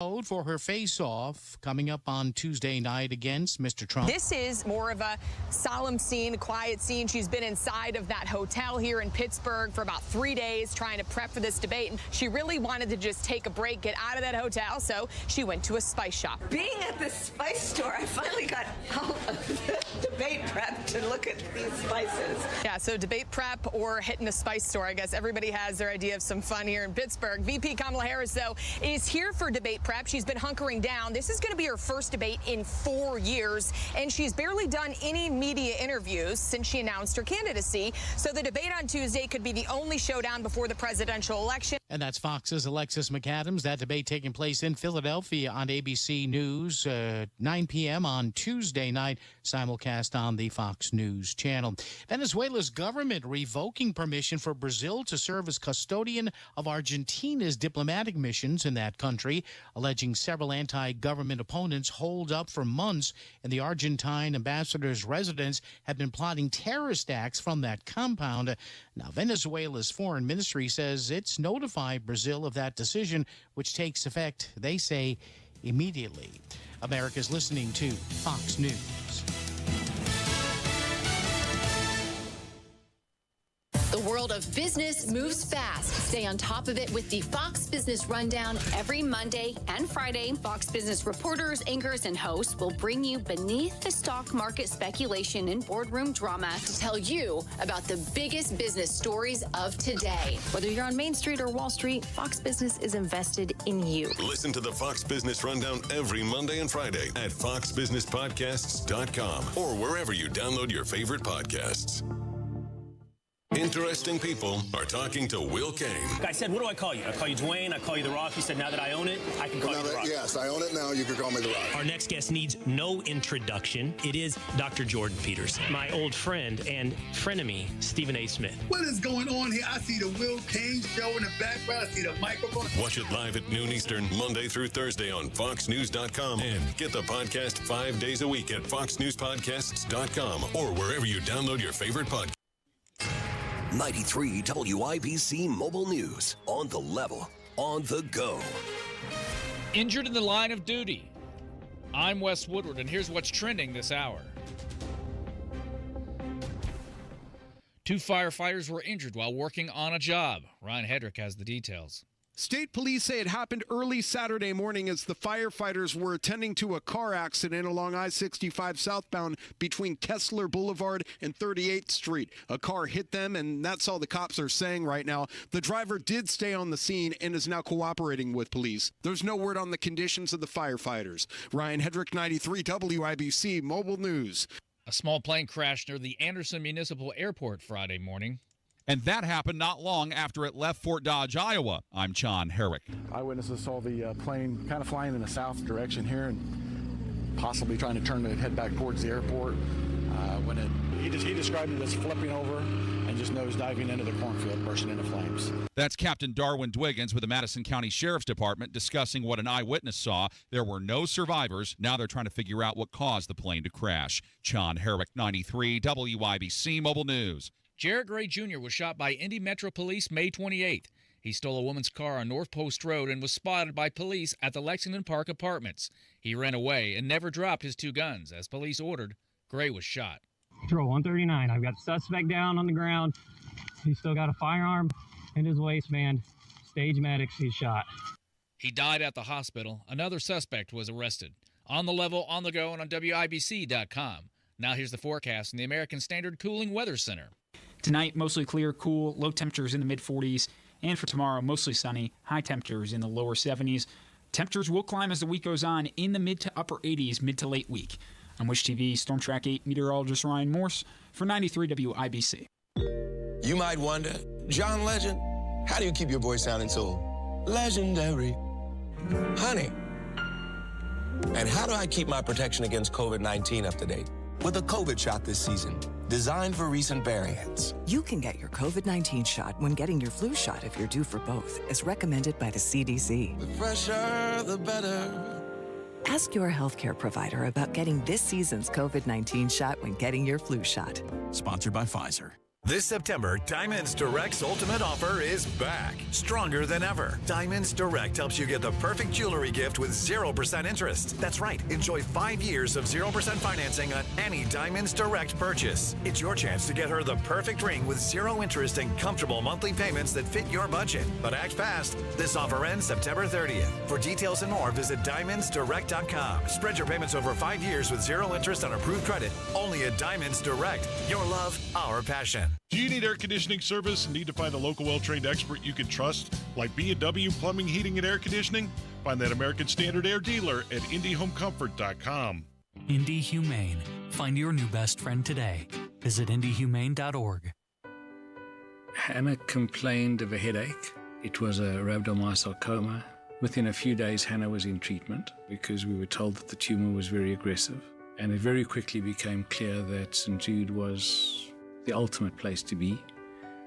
For her face-off coming up on Tuesday night against Mr. Trump. This is more of a solemn scene, a quiet scene. She's been inside of that hotel here in Pittsburgh for about 3 days trying to prep for this debate. And she really wanted to just take a break, get out of that hotel. So she went to a spice shop. Being at the spice store, I finally got debate prep to look at these spices. Yeah, so debate prep or hitting the spice store. I guess everybody has their idea of some fun here in Pittsburgh. VP Kamala Harris, though, is here for debate prep. She's been hunkering down. This is going to be her first debate in 4 years, and she's barely done any media interviews since she announced her candidacy. So the debate on Tuesday could be the only showdown before the presidential election. And that's Fox's Alexis McAdams. That debate taking place in Philadelphia on ABC News, 9 p.m. on Tuesday night, simulcast on the Fox News channel. Venezuela's government revoking permission for Brazil to serve as custodian of Argentina's diplomatic missions in that country, alleging several anti-government opponents holed up for months in the Argentine ambassador's residence have been plotting terrorist acts from that compound. Now, Venezuela's foreign ministry says it's notified Brazil of that decision, which takes effect, they say, immediately. America's listening to Fox News. The world of business moves fast. Stay on top of it with the Fox Business Rundown every Monday and Friday. Fox Business reporters, anchors, and hosts will bring you beneath the stock market speculation and boardroom drama to tell you about the biggest business stories of today. Whether you're on Main Street or Wall Street, Fox Business is invested in you. Listen to the Fox Business Rundown every Monday and Friday at foxbusinesspodcasts.com or wherever you download your favorite podcasts. Interesting people are talking to Will Kane. I said, what do I call you? I call you Dwayne. I call you The Rock. He said, now that I own it, I can call you The Rock. Yes, I own it now. You can call me The Rock. Our next guest needs no introduction. It is Dr. Jordan Peterson, my old friend and frenemy, Stephen A. Smith. What is going on here? I see the Will Kane show in the background. I see the microphone. Watch it live at noon Eastern, Monday through Thursday on FoxNews.com. And get the podcast 5 days a week at FoxNewsPodcasts.com or wherever you download your favorite podcast. 93 WIBC Mobile News. On the level, on the go. Injured in the line of duty. I'm Wes Woodward, and here's what's trending this hour. 2 firefighters were injured while working on a job. Ryan Hedrick has the details. State police say it happened early Saturday morning as the firefighters were attending to a car accident along I-65 southbound between Kessler Boulevard and 38th Street. A car hit them, and that's all the cops are saying right now. The driver did stay on the scene and is now cooperating with police. There's no word on the conditions of the firefighters. Ryan Hedrick, 93 WIBC Mobile News. A small plane crashed near the Anderson Municipal Airport Friday morning. And that happened not long after it left Fort Dodge, Iowa. I'm John Herrick. Eyewitnesses saw the plane kind of flying in the south direction here and possibly trying to head back towards the airport. He described it as flipping over and just nose diving into the cornfield, bursting into flames. That's Captain Darwin Dwiggins with the Madison County Sheriff's Department discussing what an eyewitness saw. There were no survivors. Now they're trying to figure out what caused the plane to crash. John Herrick, 93 WIBC Mobile News. Jared Gray Jr. was shot by Indy Metro Police May 28th. He stole a woman's car on North Post Road and was spotted by police at the Lexington Park Apartments. He ran away and never dropped his 2 guns. As police ordered, Gray was shot. Patrol 139. I've got the suspect down on the ground. He's still got a firearm in his waistband. Stage medics, he's shot. He died at the hospital. Another suspect was arrested. On the level, on the go, and on WIBC.com. Now here's the forecast from the American Standard Cooling Weather Center. Tonight, mostly clear, cool, low temperatures in the mid-40s. And for tomorrow, mostly sunny, high temperatures in the lower 70s. Temperatures will climb as the week goes on in the mid to upper 80s mid to late week. I'm Wish TV Storm Track 8 meteorologist Ryan Morse for 93 WIBC. You might wonder, John Legend, how do you keep your voice sounding so legendary? Honey. And how do I keep my protection against COVID-19 up to date? With a COVID shot this season, designed for recent variants. You can get your COVID-19 shot when getting your flu shot if you're due for both, as recommended by the CDC. The fresher, the better. Ask your healthcare provider about getting this season's COVID-19 shot when getting your flu shot. Sponsored by Pfizer. This September, Diamonds Direct's ultimate offer is back, stronger than ever. Diamonds Direct helps you get the perfect jewelry gift with 0% interest. That's right, enjoy 5 years of 0% financing on any Diamonds Direct purchase. It's your chance to get her the perfect ring with 0 interest and comfortable monthly payments that fit your budget. But act fast. This offer ends September 30th. For details and more, visit DiamondsDirect.com. Spread your payments over 5 years with 0 interest on approved credit. Only at Diamonds Direct. Your love, our passion. Do you need air conditioning service and need to find a local well-trained expert you can trust, like B&W Plumbing, Heating, and Air Conditioning? Find that American Standard Air dealer at IndyHomeComfort.com. Indy Humane. Find your new best friend today. Visit IndyHumane.org. Hannah complained of a headache. It was a rhabdomyosarcoma. Within a few days, Hannah was in treatment because we were told that the tumor was very aggressive. And it very quickly became clear that St. Jude was the ultimate place to be.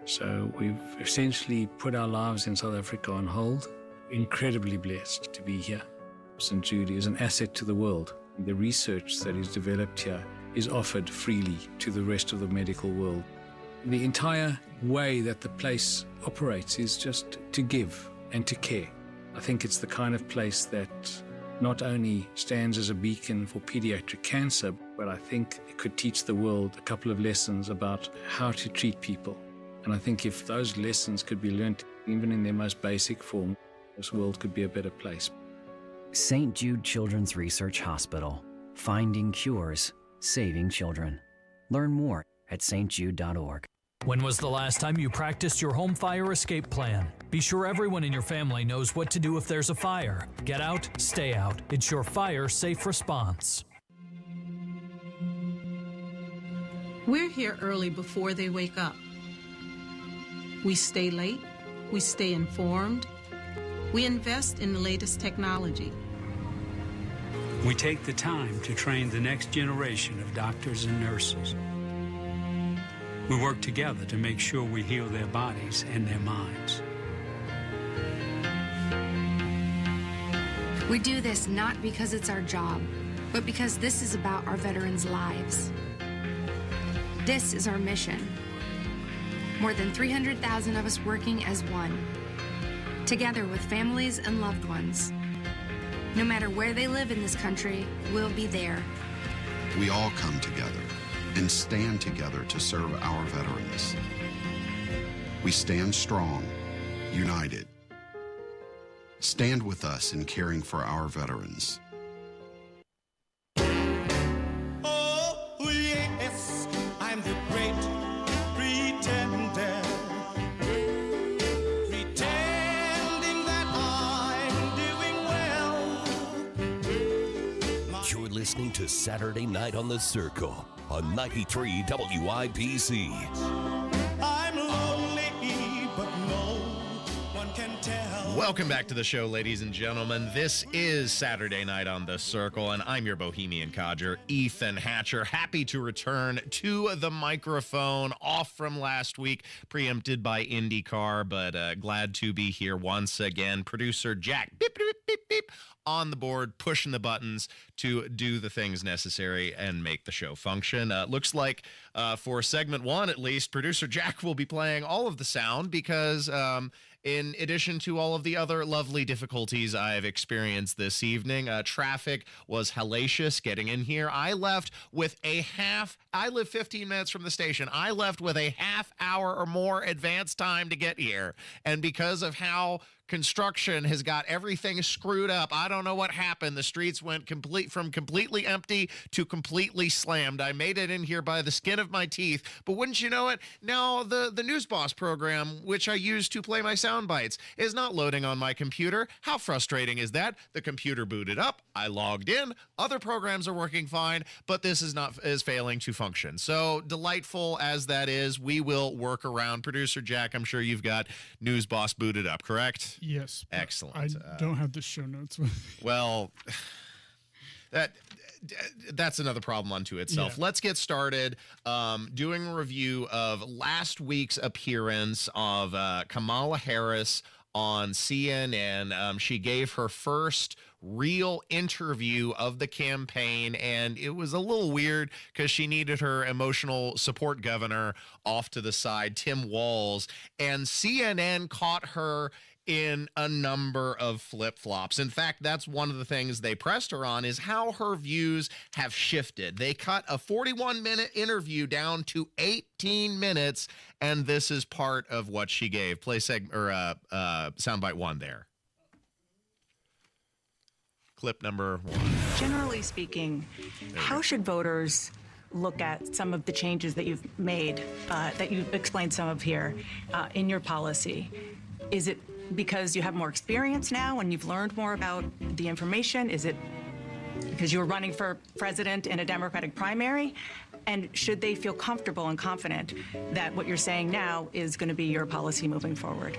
So we've essentially put our lives in South Africa on hold. Incredibly blessed to be here. St. Jude is an asset to the world. The research that is developed here is offered freely to the rest of the medical world. The entire way that the place operates is just to give and to care. I think it's the kind of place that not only stands as a beacon for pediatric cancer, but I think it could teach the world a couple of lessons about how to treat people. And I think if those lessons could be learned, even in their most basic form, this world could be a better place. St. Jude Children's Research Hospital. Finding cures, saving children. Learn more at stjude.org. When was the last time you practiced your home fire escape plan? Be sure everyone in your family knows what to do if there's a fire. Get out, stay out. It's your fire safe response. We're here early before they wake up. We stay late. We stay informed. We invest in the latest technology. We take the time to train the next generation of doctors and nurses. We work together to make sure we heal their bodies and their minds. We do this not because it's our job, but because this is about our veterans' lives. This is our mission. More than 300,000 of us working as one, together with families and loved ones. No matter where they live in this country, we'll be there. We all come together and stand together to serve our veterans. We stand strong, united. Stand with us in caring for our veterans. Oh, yes, I'm the great pretender. Pretending that I'm doing well. You're listening to Saturday Night on the Circle on 93 WIBC. I'm lonely, but no one can tell. Welcome back to the show, ladies and gentlemen. This is Saturday Night on the Circle, and I'm your Bohemian codger, Ethan Hatcher. Happy to return to the microphone, off from last week, preempted by IndyCar, but glad to be here once again. Producer Jack, beep, beep, beep, beep, on the board, pushing the buttons to do the things necessary and make the show function. Looks like for segment one, at least, producer Jack will be playing all of the sound because in addition to all of the other lovely difficulties I've experienced this evening, traffic was hellacious getting in here. I live 15 minutes from the station. I left with a half hour or more advance time to get here. And because of how construction has got everything screwed up, I don't know what happened. The streets went from completely empty to completely slammed. I made it in here by the skin of my teeth, but wouldn't you know it, now the News Boss program, which I use to play my sound bites, is not loading on my computer. How frustrating is that? The computer booted up, I logged in, other programs are working fine, but this is failing to function. So delightful as that is, we will work around. Producer Jack, I'm sure you've got News Boss booted up, correct? Yes. Excellent. I don't have the show notes with me. Well, that's another problem unto itself. Yeah. Let's get started doing a review of last week's appearance of Kamala Harris on CNN. She gave her first real interview of the campaign, and it was a little weird because she needed her emotional support governor off to the side, Tim Walz, and CNN caught her in a number of flip-flops. In fact, that's one of the things they pressed her on, is how her views have shifted. They cut a 41-minute interview down to 18 minutes, and this is part of what she gave. Play soundbite 1 there. Clip number 1. Generally speaking, how should voters look at some of the changes that you've made, that you've explained some of here in your policy? Is it because you have more experience now and you've learned more about the information? Is it because you were running for president in a Democratic primary? And should they feel comfortable and confident that what you're saying now is going to be your policy moving forward?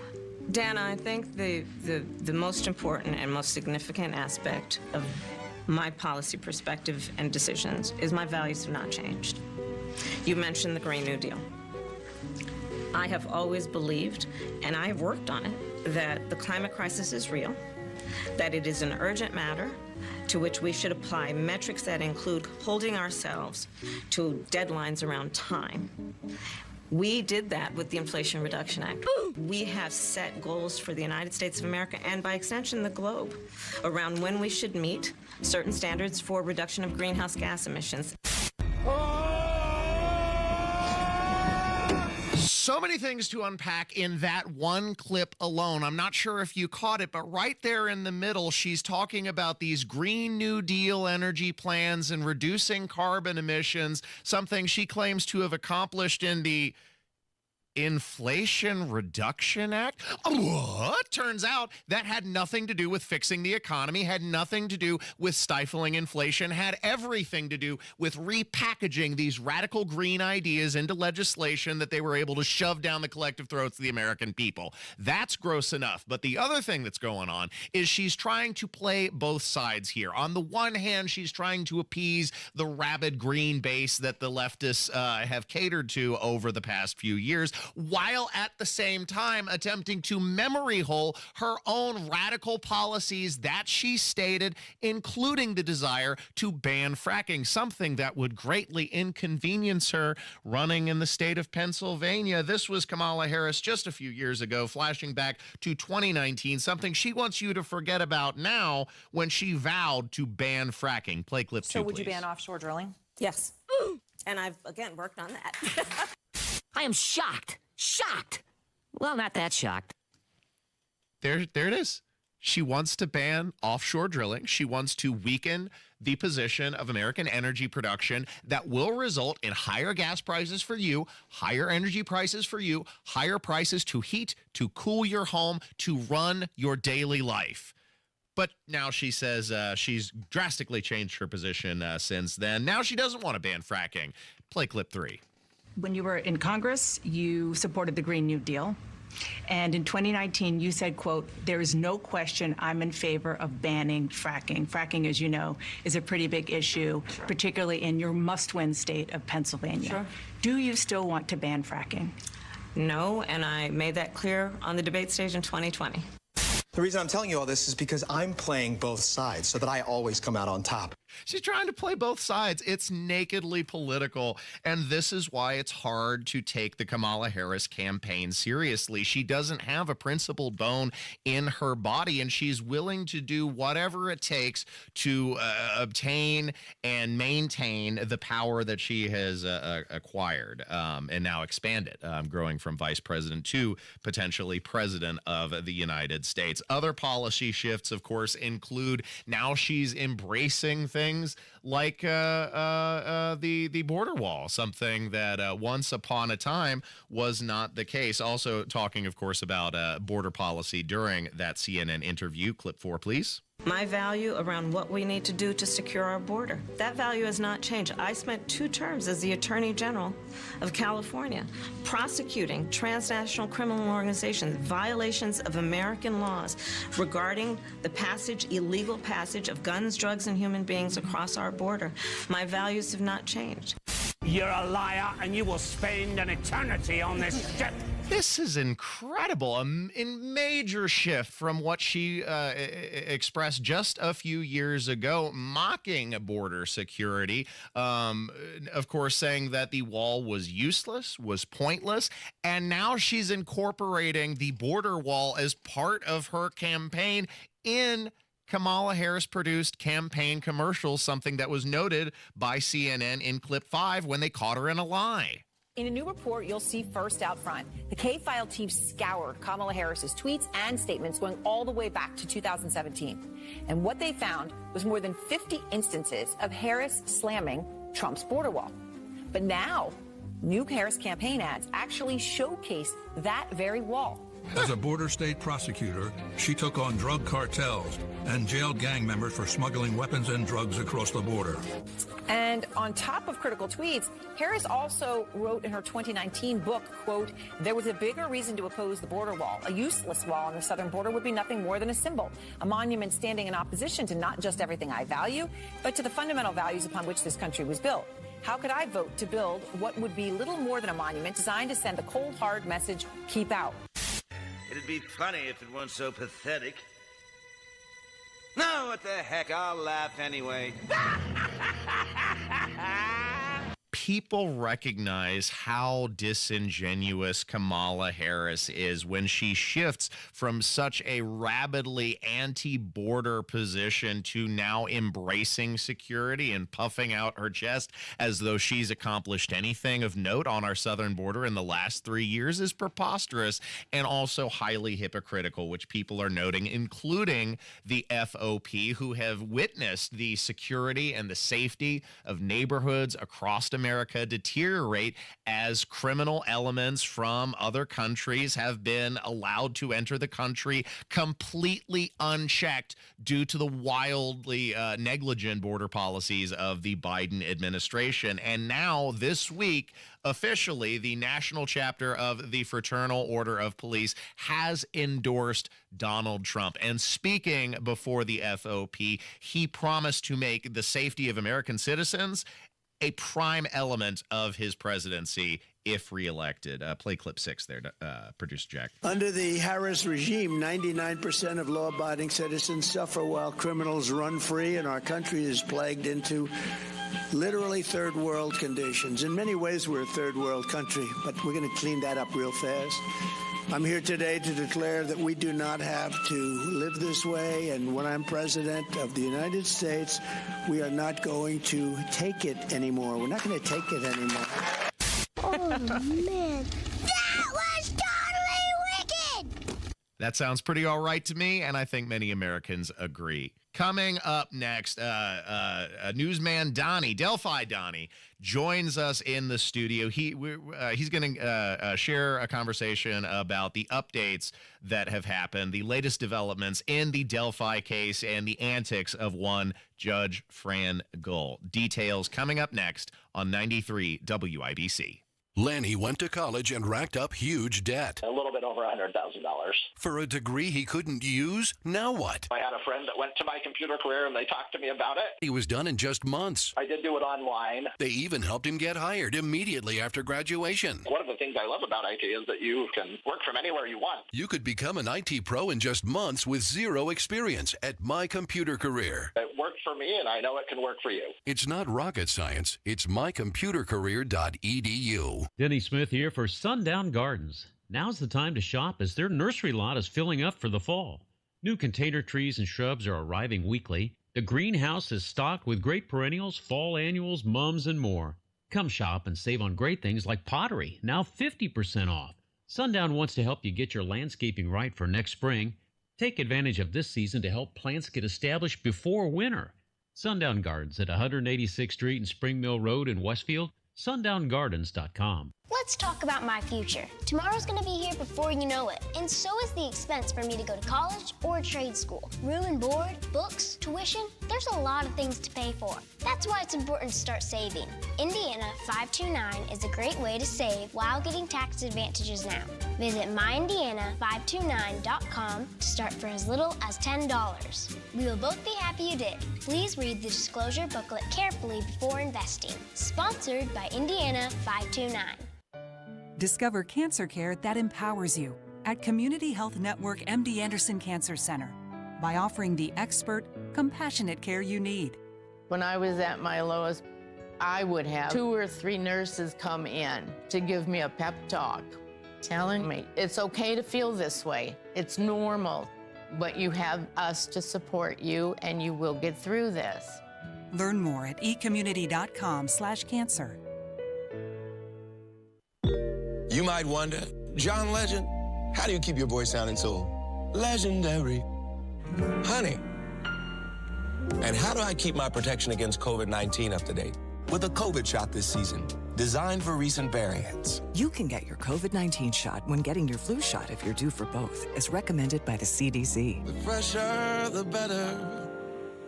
Dana, I think the most important and most significant aspect of my policy perspective and decisions is my values have not changed. You mentioned the Green New Deal. I have always believed, and I have worked on it, that the climate crisis is real, that it is an urgent matter to which we should apply metrics that include holding ourselves to deadlines around time. We did that with the Inflation Reduction Act. We have set goals for the United States of America and by extension the globe around when we should meet certain standards for reduction of greenhouse gas emissions. So many things to unpack in that one clip alone. I'm not sure if you caught it, but right there in the middle, she's talking about these Green New Deal energy plans and reducing carbon emissions, something she claims to have accomplished in the Inflation Reduction Act? What? Turns out that had nothing to do with fixing the economy, had nothing to do with stifling inflation, had everything to do with repackaging these radical green ideas into legislation that they were able to shove down the collective throats of the American people. That's gross enough. But the other thing that's going on is she's trying to play both sides here. On the one hand, she's trying to appease the rabid green base that the leftists have catered to over the past few years, while at the same time attempting to memory hole her own radical policies that she stated, including the desire to ban fracking, something that would greatly inconvenience her running in the state of Pennsylvania. This was Kamala Harris just a few years ago, flashing back to 2019, something she wants you to forget about now when she vowed to ban fracking. Play clip 2, So would you please. ban offshore drilling? Yes. And I've, again, worked on that. I am shocked. Shocked. Well, not that shocked. There it is. She wants to ban offshore drilling. She wants to weaken the position of American energy production that will result in higher gas prices for you, higher energy prices for you, higher prices to heat, to cool your home, to run your daily life. But now she says she's drastically changed her position since then. Now she doesn't want to ban fracking. Play clip 3. When you were in Congress, you supported the Green New Deal. And in 2019, you said, quote, "There is no question I'm in favor of banning fracking." Fracking, as you know, is a pretty big issue, particularly in your must-win state of Pennsylvania. Sure. Do you still want to ban fracking? No, and I made that clear on the debate stage in 2020. The reason I'm telling you all this is because I'm playing both sides so that I always come out on top. She's trying to play both sides. It's nakedly political, and this is why it's hard to take the Kamala Harris campaign seriously. She doesn't have a principled bone in her body, and she's willing to do whatever it takes to obtain and maintain the power that she has acquired and now expanded, growing from vice president to potentially president of the United States. Other policy shifts, of course, include now she's embracing things like the border wall, something that once upon a time was not the case. Also talking, of course, about border policy during that CNN interview. Clip 4, please. My value around what we need to do to secure our border. That value has not changed. I spent 2 terms as the Attorney General of California prosecuting transnational criminal organizations, violations of American laws regarding the illegal passage of guns, drugs, and human beings across our border. My values have not changed. You're a liar, and you will spend an eternity on this ship. This is incredible. A major shift from what she expressed just a few years ago, mocking border security. Of course, saying that the wall was useless, was pointless. And now she's incorporating the border wall as part of her campaign in Kamala Harris-produced campaign commercials, something that was noted by CNN in Clip 5 when they caught her in a lie. In a new report, you'll see first out front, the K-File team scoured Kamala Harris's tweets and statements going all the way back to 2017. And what they found was more than 50 instances of Harris slamming Trump's border wall. But now, new Harris campaign ads actually showcase that very wall. As a border state prosecutor, she took on drug cartels and jailed gang members for smuggling weapons and drugs across the border. And on top of critical tweets, Harris also wrote in her 2019 book, quote, "There was a bigger reason to oppose the border wall. A useless wall on the southern border would be nothing more than a symbol, a monument standing in opposition to not just everything I value, but to the fundamental values upon which this country was built. How could I vote to build what would be little more than a monument designed to send the cold, hard message, keep out?" It'd be funny if it weren't so pathetic. No, what the heck, I'll laugh anyway. People recognize how disingenuous Kamala Harris is when she shifts from such a rabidly anti-border position to now embracing security and puffing out her chest as though she's accomplished anything of note on our southern border in the last 3 years is preposterous and also highly hypocritical, which people are noting, including the FOP, who have witnessed the security and the safety of neighborhoods across America deteriorate as criminal elements from other countries have been allowed to enter the country completely unchecked due to the wildly negligent border policies of the Biden administration. And now this week, officially, the national chapter of the Fraternal Order of Police has endorsed Donald Trump. And speaking before the FOP, he promised to make the safety of American citizens a prime element of his presidency if reelected. Play clip 6 there, Producer Jack. Under the Harris regime, 99% of law-abiding citizens suffer while criminals run free, and our country is plagued into literally third world conditions. In many ways, we're a third world country, but we're going to clean that up real fast. I'm here today to declare that we do not have to live this way, and when I'm president of the United States, we are not going to take it anymore. We're not going to take it anymore. Oh, man. That was totally wicked! That sounds pretty all right to me, and I think many Americans agree. Coming up next, newsman Donnie, Delphi Donnie, joins us in the studio. He's going to share a conversation about the updates that have happened, the latest developments in the Delphi case, and the antics of one Judge Fran Gull. Details coming up next on 93 WIBC. Lanny went to college and racked up huge debt. A little bit over $100,000. For a degree he couldn't use? Now what? I had a friend that went to my computer career and they talked to me about it. He was done in just months. I did do it online. They even helped him get hired immediately after graduation. One of the things I love about IT is that you can work from anywhere you want. You could become an IT pro in just months with zero experience at My Computer Career. It worked for me, and I know it can work for you. It's not rocket science. It's mycomputercareer.edu. Denny Smith here for Sundown Gardens. Now's the time to shop as their nursery lot is filling up for the fall. New container trees and shrubs are arriving weekly. The greenhouse is stocked with great perennials, fall annuals, mums, and more. Come shop and save on great things like pottery, now 50% off. Sundown wants to help you get your landscaping right for next spring. Take advantage of this season to help plants get established before winter. Sundown Gardens at 186th Street and Spring Mill Road in Westfield. SundownGardens.com. Let's talk about my future. Tomorrow's gonna be here before you know it. And so is the expense for me to go to college or trade school. Room and board, books, tuition, there's a lot of things to pay for. That's why it's important to start saving. Indiana 529 is a great way to save while getting tax advantages now. Visit myindiana529.com to start for as little as $10. We will both be happy you did. Please read the disclosure booklet carefully before investing. Sponsored by Indiana 529. Discover cancer care that empowers you at Community Health Network MD Anderson Cancer Center by offering the expert, compassionate care you need. When I was at my lowest, I would have 2 or 3 nurses come in to give me a pep talk, telling me it's okay to feel this way. It's normal, but you have us to support you and you will get through this. Learn more at ecommunity.com/cancer. You might wonder, John Legend, how do you keep your voice sounding so legendary? Honey. And how do I keep my protection against COVID-19 up to date? With a COVID shot this season, designed for recent variants. You can get your COVID-19 shot when getting your flu shot if you're due for both, as recommended by the CDC. The fresher, the better.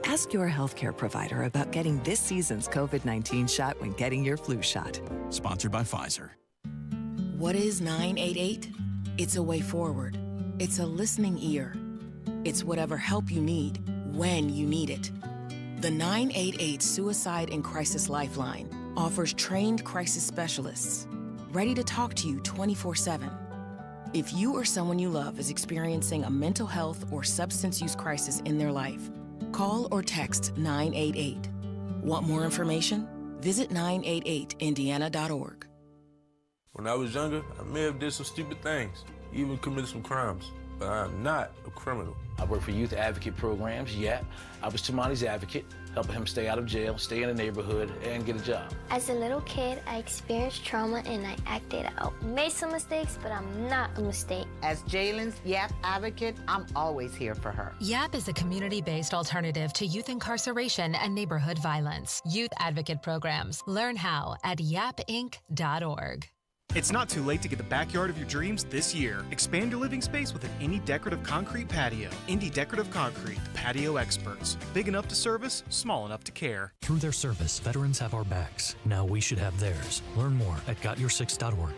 Ask your healthcare provider about getting this season's COVID-19 shot when getting your flu shot. Sponsored by Pfizer. What is 988? It's a way forward. It's a listening ear. It's whatever help you need, when you need it. The 988 Suicide and Crisis Lifeline offers trained crisis specialists, ready to talk to you 24/7. If you or someone you love is experiencing a mental health or substance use crisis in their life, call or text 988. Want more information? Visit 988indiana.org. When I was younger, I may have did some stupid things, even committed some crimes, but I'm not a criminal. I work for youth advocate programs, YAP. I was Tamani's advocate, helping him stay out of jail, stay in the neighborhood, and get a job. As a little kid, I experienced trauma and I acted out. Made some mistakes, but I'm not a mistake. As Jalen's YAP advocate, I'm always here for her. YAP is a community-based alternative to youth incarceration and neighborhood violence. Youth advocate programs. Learn how at yapinc.org. It's not too late to get the backyard of your dreams this year. Expand your living space with an Indy Decorative Concrete patio. Indy Decorative Concrete, the patio experts. Big enough to service, small enough to care. Through their service, veterans have our backs. Now we should have theirs. Learn more at gotyoursix.org.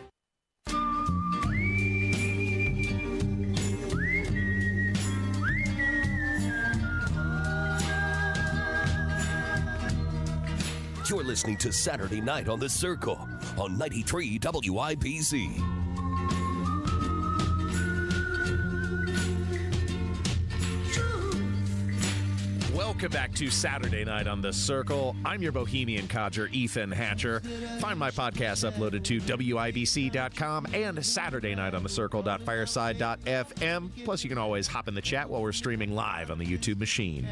You're listening to Saturday Night on the Circle on 93 WIBC. Welcome back to Saturday Night on the Circle. I'm your bohemian codger, Ethan Hatcher. Find my podcast uploaded to WIBC.com and SaturdayNightOnTheCircle.fireside.fm. Plus, you can always hop in the chat while we're streaming live on the YouTube machine.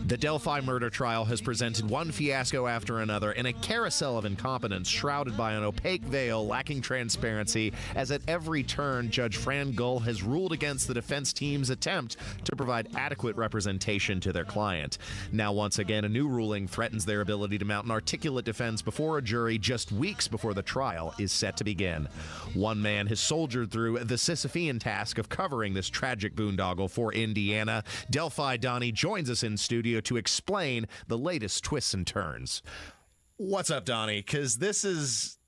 The Delphi murder trial has presented one fiasco after another in a carousel of incompetence shrouded by an opaque veil lacking transparency, as at every turn, Judge Fran Gull has ruled against the defense team's attempt to provide adequate representation to their client. Now, once again, a new ruling threatens their ability to mount an articulate defense before a jury just weeks before the trial is set to begin. One man has soldiered through the Sisyphean task of covering this tragic boondoggle for Indiana. Delphi Donnie joins us in studio to explain the latest twists and turns. What's up, Donnie? Because this is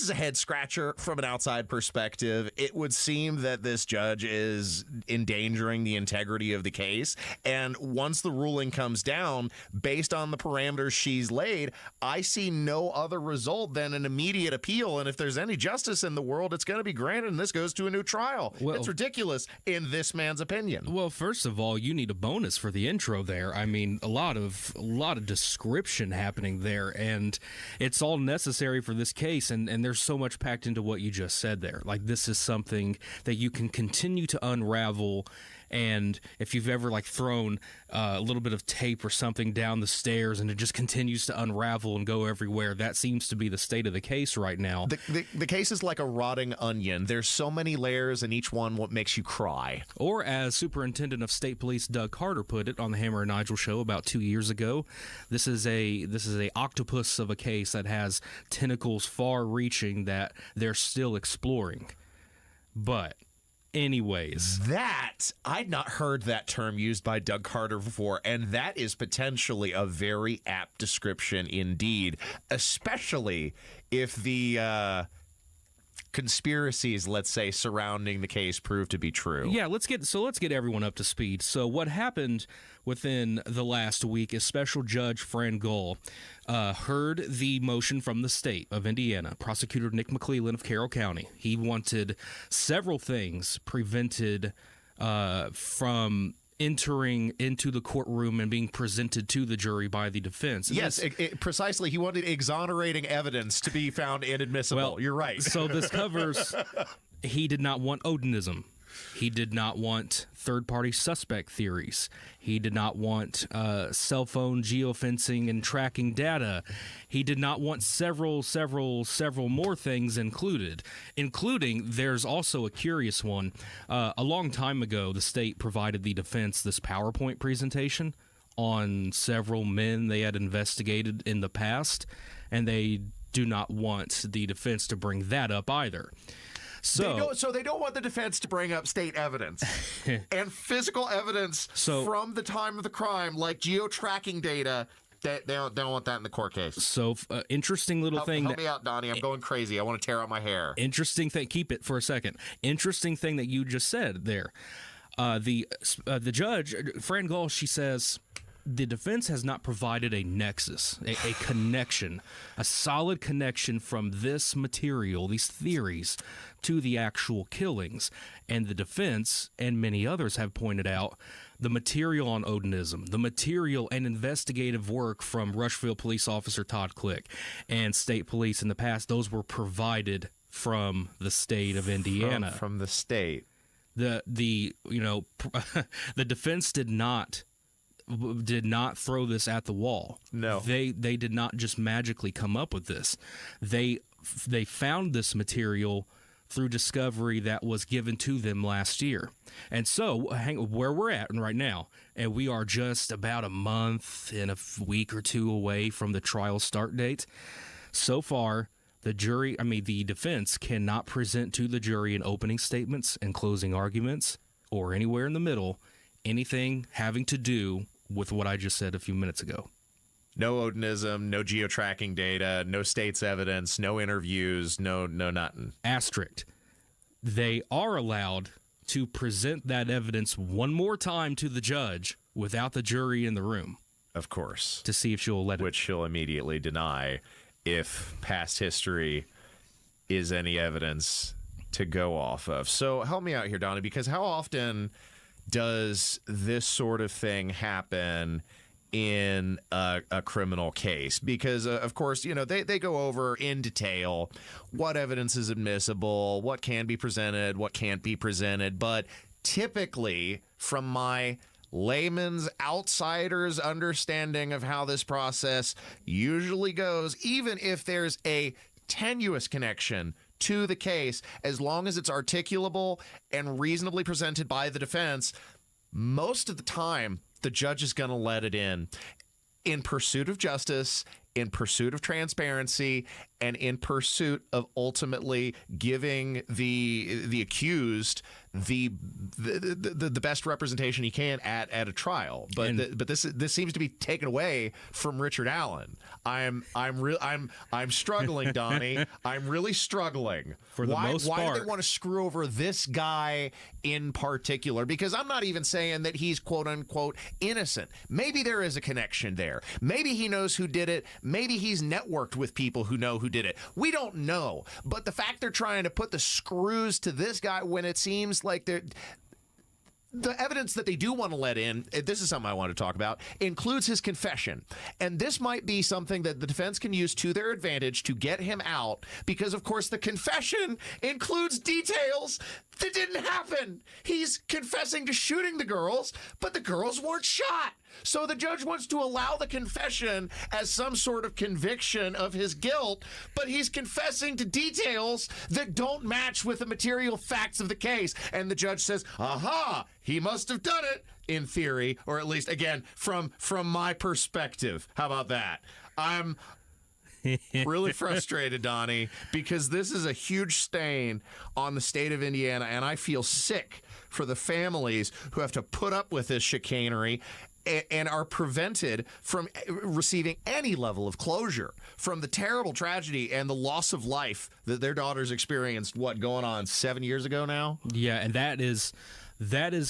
a head scratcher from an outside perspective. It would seem that this judge is endangering the integrity of the case. And once the ruling comes down, based on the parameters she's laid, I see no other result than an immediate appeal. And if there's any justice in the world, it's going to be granted, and this goes to a new trial. Well, it's ridiculous in this man's opinion. Well, first of all, you need a bonus for the intro there. I mean, a lot of description happening there, and it's all necessary for this case. And there's so much packed into what you just said there. Like, this is something that you can continue to unravel. And if you've ever thrown a little bit of tape or something down the stairs and it just continues to unravel and go everywhere, that seems to be the state of the case right now. The case is like a rotting onion. There's so many layers, and each one what makes you cry. Or as Superintendent of State Police Doug Carter put it on the Hammer and Nigel show about 2 years ago, this is a octopus of a case that has tentacles far-reaching that they're still exploring. But anyways, that I'd not heard that term used by Doug Carter before, and that is potentially a very apt description indeed, especially if the conspiracies, let's say, surrounding the case prove to be true. Yeah, let's get everyone up to speed. So what happened within the last week is Special Judge Fran Gull heard the motion from the state of Indiana, Prosecutor Nick McClellan of Carroll County. He wanted several things prevented from entering into the courtroom and being presented to the jury by the defense. And yes, precisely. He wanted exonerating evidence to be found inadmissible. Well, you're right. So this covers, he did not want Odinism. He did not want third-party suspect theories. He did not want cell phone geofencing and tracking data. He did not want several more things included, including there's also a curious one. A long time ago, the state provided the defense this PowerPoint presentation on several men they had investigated in the past, and they do not want the defense to bring that up either. So they don't want the defense to bring up state evidence and physical evidence from the time of the crime, like geo-tracking data. They don't want that in the court case. So interesting little thing. Help me out, Donnie. I'm going crazy. I want to tear out my hair. Interesting thing. Keep it for a second. Interesting thing that you just said there. The judge, Fran Gull, she says, the defense has not provided a nexus, a connection, a solid connection from this material, these theories, to the actual killings. And the defense and many others have pointed out the material on Odinism, the material and investigative work from Rushville police officer Todd Click and state police in the past, those were provided from the state of Indiana. From the state. The defense did not throw this at the wall. No. They did not just magically come up with this. They found this material through discovery that was given to them last year. And so where we're at right now, and we are just about a month and a week or two away from the trial start date. So far, the defense cannot present to the jury in opening statements and closing arguments or anywhere in the middle anything having to do with what I just said a few minutes ago. No Odinism, no geo-tracking data, no state's evidence, no interviews, no nothing. Asterisk. They are allowed to present that evidence one more time to the judge without the jury in the room. Of course. To see if she'll let it. Which she'll immediately deny if past history is any evidence to go off of. So help me out here, Donnie, because how often does this sort of thing happen in a criminal case? Because, of course, they go over in detail what evidence is admissible, what can be presented, what can't be presented. But typically, from my layman's outsider's understanding of how this process usually goes, even if there's a tenuous connection to the case, as long as it's articulable and reasonably presented by the defense, most of the time, the judge is going to let it in pursuit of justice, in pursuit of transparency, and in pursuit of ultimately giving the accused the best representation he can at a trial. But this seems to be taken away from Richard Allen. I'm struggling, Donnie. I'm really struggling. For the most part. Why do they want to screw over this guy in particular? Because I'm not even saying that he's quote unquote innocent. Maybe there is a connection there. Maybe he knows who did it. Maybe he's networked with people who know who did it. We don't know. But the fact they're trying to put the screws to this guy when it seems like the evidence that they do want to let in, this is something I want to talk about, includes his confession. And this might be something that the defense can use to their advantage to get him out, because, of course, the confession includes details that didn't happen. He's confessing to shooting the girls, but the girls weren't shot. So the judge wants to allow the confession as some sort of conviction of his guilt, but he's confessing to details that don't match with the material facts of the case. And the judge says, aha, he must have done it, in theory, or at least, again, from my perspective. How about that? I'm really frustrated, Donnie, because this is a huge stain on the state of Indiana, and I feel sick for the families who have to put up with this chicanery. and are prevented from receiving any level of closure from the terrible tragedy and the loss of life that their daughters experienced, going on 7 years ago now? Yeah, and that is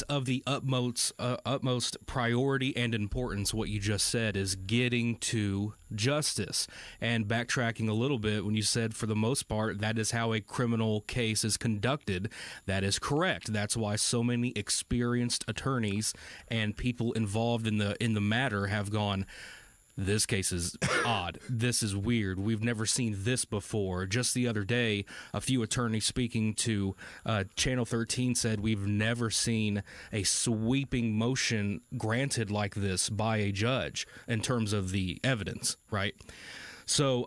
of the utmost priority and importance. What you just said is getting to justice. And backtracking a little bit, when you said for the most part that is how a criminal case is conducted, that is correct. That's why so many experienced attorneys and people involved in the matter have gone, this case is odd. This is weird. We've never seen this before. Just the other day, a few attorneys speaking to Channel 13 said we've never seen a sweeping motion granted like this by a judge in terms of the evidence, right? So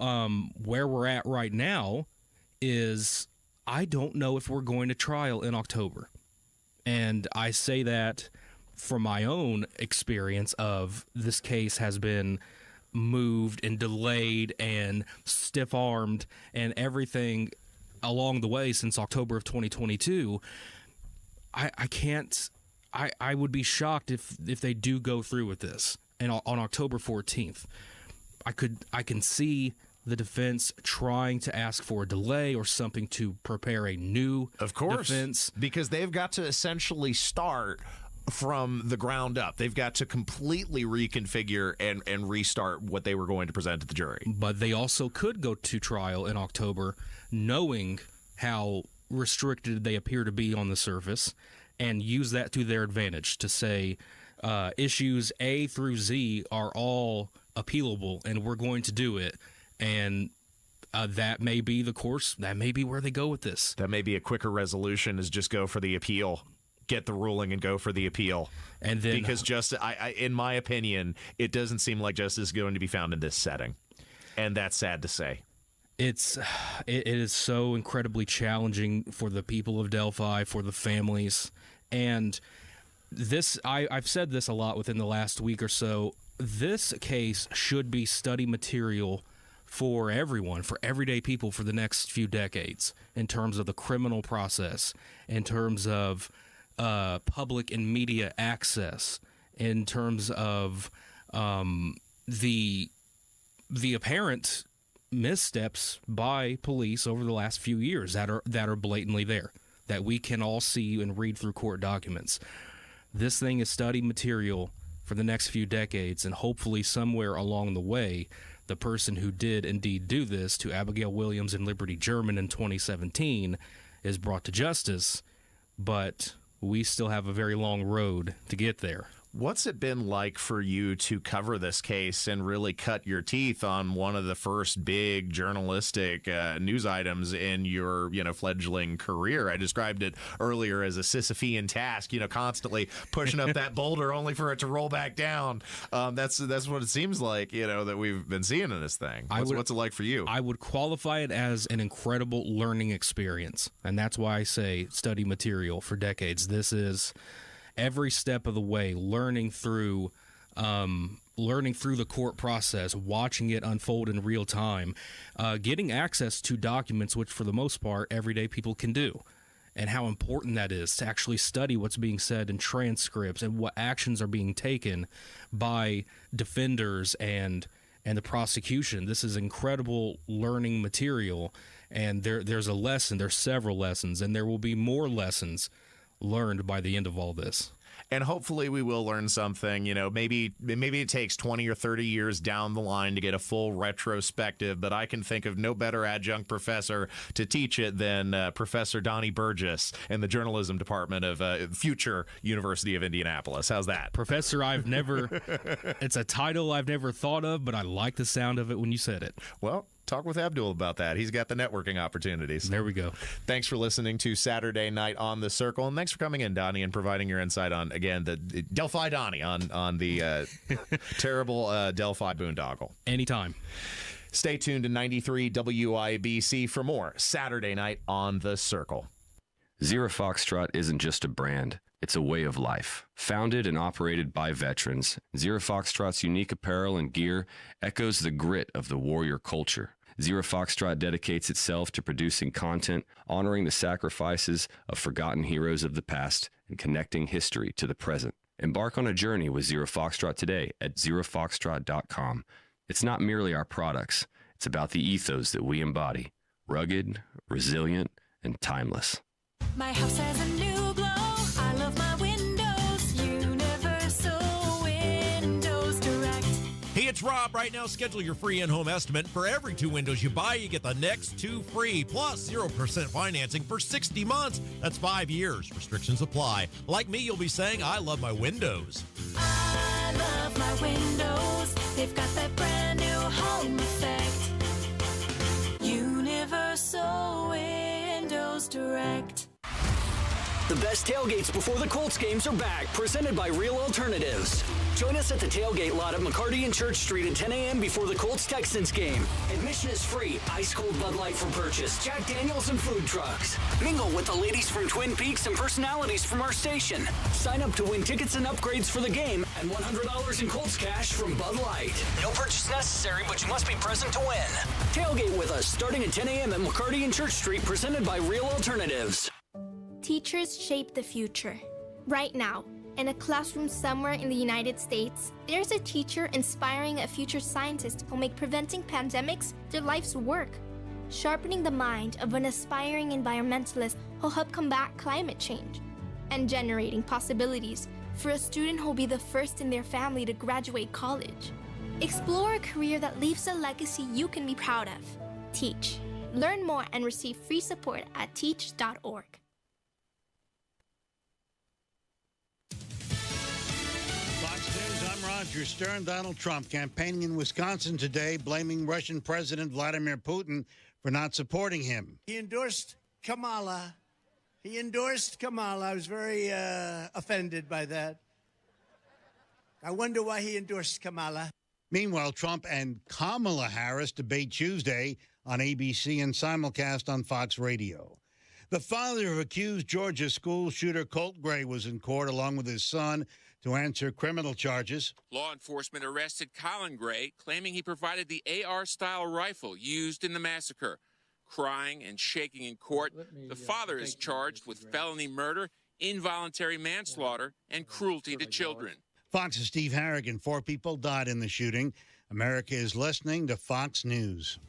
where we're at right now is I don't know if we're going to trial in October. And I say that from my own experience of this case has been moved and delayed and stiff-armed and everything along the way since October of 2022. I would be shocked if they do go through with this. And on October 14th, I can see the defense trying to ask for a delay or something to prepare a new defense. Because they've got to essentially start from the ground up. They've got to completely reconfigure and restart what they were going to present to the jury. But they also could go to trial in October knowing how restricted they appear to be on the surface and use that to their advantage to say issues A through Z are all appealable and we're going to do it. And that may be the course. That may be where they go with this. That may be a quicker resolution is just go for the appeal. Get the ruling and go for the appeal. And then, because in my opinion, it doesn't seem like justice is going to be found in this setting. And that's sad to say. It is so incredibly challenging for the people of Delphi, for the families. And this, I've said this a lot within the last week or so. This case should be study material for everyone, for everyday people for the next few decades in terms of the criminal process, in terms of public and media access, in terms of the apparent missteps by police over the last few years that are blatantly there, that we can all see and read through court documents. This thing is study material for the next few decades, and hopefully somewhere along the way, the person who did indeed do this to Abigail Williams and Liberty German in 2017 is brought to justice, but we still have a very long road to get there. What's it been like for you to cover this case and really cut your teeth on one of the first big journalistic news items in your, fledgling career? I described it earlier as a Sisyphean task, constantly pushing up that boulder only for it to roll back down. That's what it seems like, that we've been seeing in this thing. What's it like for you? I would qualify it as an incredible learning experience, and that's why I say study material for decades. This is every step of the way, learning through the court process, watching it unfold in real time, getting access to documents, which for the most part, everyday people can do, and how important that is to actually study what's being said in transcripts and what actions are being taken by defenders and the prosecution. This is incredible learning material, and there's a lesson, there's several lessons, and there will be more lessons learned by the end of all this. And hopefully we will learn something. Maybe it takes 20 or 30 years down the line to get a full retrospective, but I can think of no better adjunct professor to teach it than Professor Donnie Burgess in the journalism department of future University of Indianapolis. How's that? Professor, it's a title I've never thought of, but I like the sound of it when you said it. Well, talk with Abdul about that. He's got the networking opportunities. There we go. Thanks for listening to Saturday Night on the Circle, and thanks for coming in, Donnie, and providing your insight on, again, the Delphi Donnie on the terrible Delphi boondoggle. Anytime. Stay tuned to 93 WIBC for more Saturday Night on the Circle. Zero Foxtrot isn't just a brand. It's a way of life. Founded and operated by veterans, Zero Foxtrot's unique apparel and gear echoes the grit of the warrior culture. Zero Foxtrot dedicates itself to producing content, honoring the sacrifices of forgotten heroes of the past, and connecting history to the present. Embark on a journey with Zero Foxtrot today at zerofoxtrot.com. It's not merely our products, it's about the ethos that we embody. Rugged, resilient, and timeless. My house has a new glow. I love my windows. Universal Windows Direct. Hey, it's Rob. Right now, schedule your free in-home estimate. For every 2 windows you buy, you get the next 2 free, plus 0% financing for 60 months. That's 5 years. Restrictions apply. Like me, you'll be saying, I love my windows. I love my windows. They've got that brand new home effect. Universal Windows Direct. The best tailgates before the Colts games are back, presented by Real Alternatives. Join us at the tailgate lot at McCarty and Church Street at 10 a.m. before the Colts-Texans game. Admission is free. Ice-cold Bud Light for purchase, Jack Daniels and food trucks. Mingle with the ladies from Twin Peaks and personalities from our station. Sign up to win tickets and upgrades for the game and $100 in Colts cash from Bud Light. No purchase necessary, but you must be present to win. Tailgate with us starting at 10 a.m. at McCarty and Church Street, presented by Real Alternatives. Teachers shape the future. Right now, in a classroom somewhere in the United States, there's a teacher inspiring a future scientist who'll make preventing pandemics their life's work. Sharpening the mind of an aspiring environmentalist who'll help combat climate change. And generating possibilities for a student who'll be the first in their family to graduate college. Explore a career that leaves a legacy you can be proud of. Teach. Learn more and receive free support at teach.org. I'm Roger Stern. Donald Trump campaigning in Wisconsin today, blaming Russian President Vladimir Putin for not supporting him. He endorsed Kamala. I was very offended by that. I wonder why he endorsed Kamala. Meanwhile, Trump and Kamala Harris debate Tuesday on ABC and simulcast on Fox Radio. The father of accused Georgia school shooter Colt Gray was in court along with his son to answer criminal charges. Law enforcement arrested Colin Gray, claiming he provided the AR-style rifle used in the massacre. Crying and shaking in court, the father is charged with felony murder, involuntary manslaughter, and cruelty to children. Fox's Steve Harrigan. 4 people died in the shooting. America is listening to Fox News.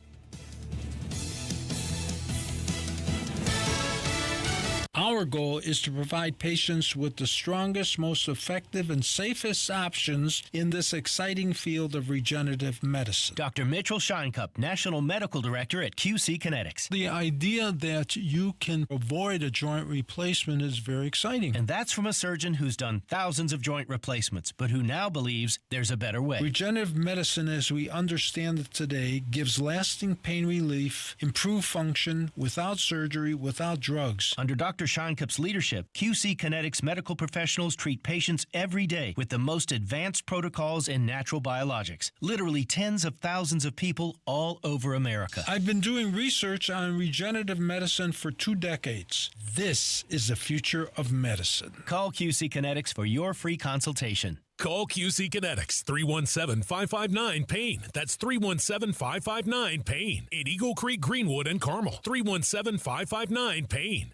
Our goal is to provide patients with the strongest, most effective, and safest options in this exciting field of regenerative medicine. Dr. Mitchell Scheinkup, National Medical Director at QC Kinetics. The idea that you can avoid a joint replacement is very exciting. And that's from a surgeon who's done thousands of joint replacements, but who now believes there's a better way. Regenerative medicine, as we understand it today, gives lasting pain relief, improved function, without surgery, without drugs. Under Dr. Scheinkup's leadership, QC Kinetics medical professionals treat patients every day with the most advanced protocols in natural biologics. Literally tens of thousands of people all over America. I've been doing research on regenerative medicine for 2 decades. This is the future of medicine. Call QC Kinetics for your free consultation. Call QC Kinetics, 317-559-PAIN. That's 317-559-PAIN. In Eagle Creek, Greenwood, and Carmel. 317-559-PAIN.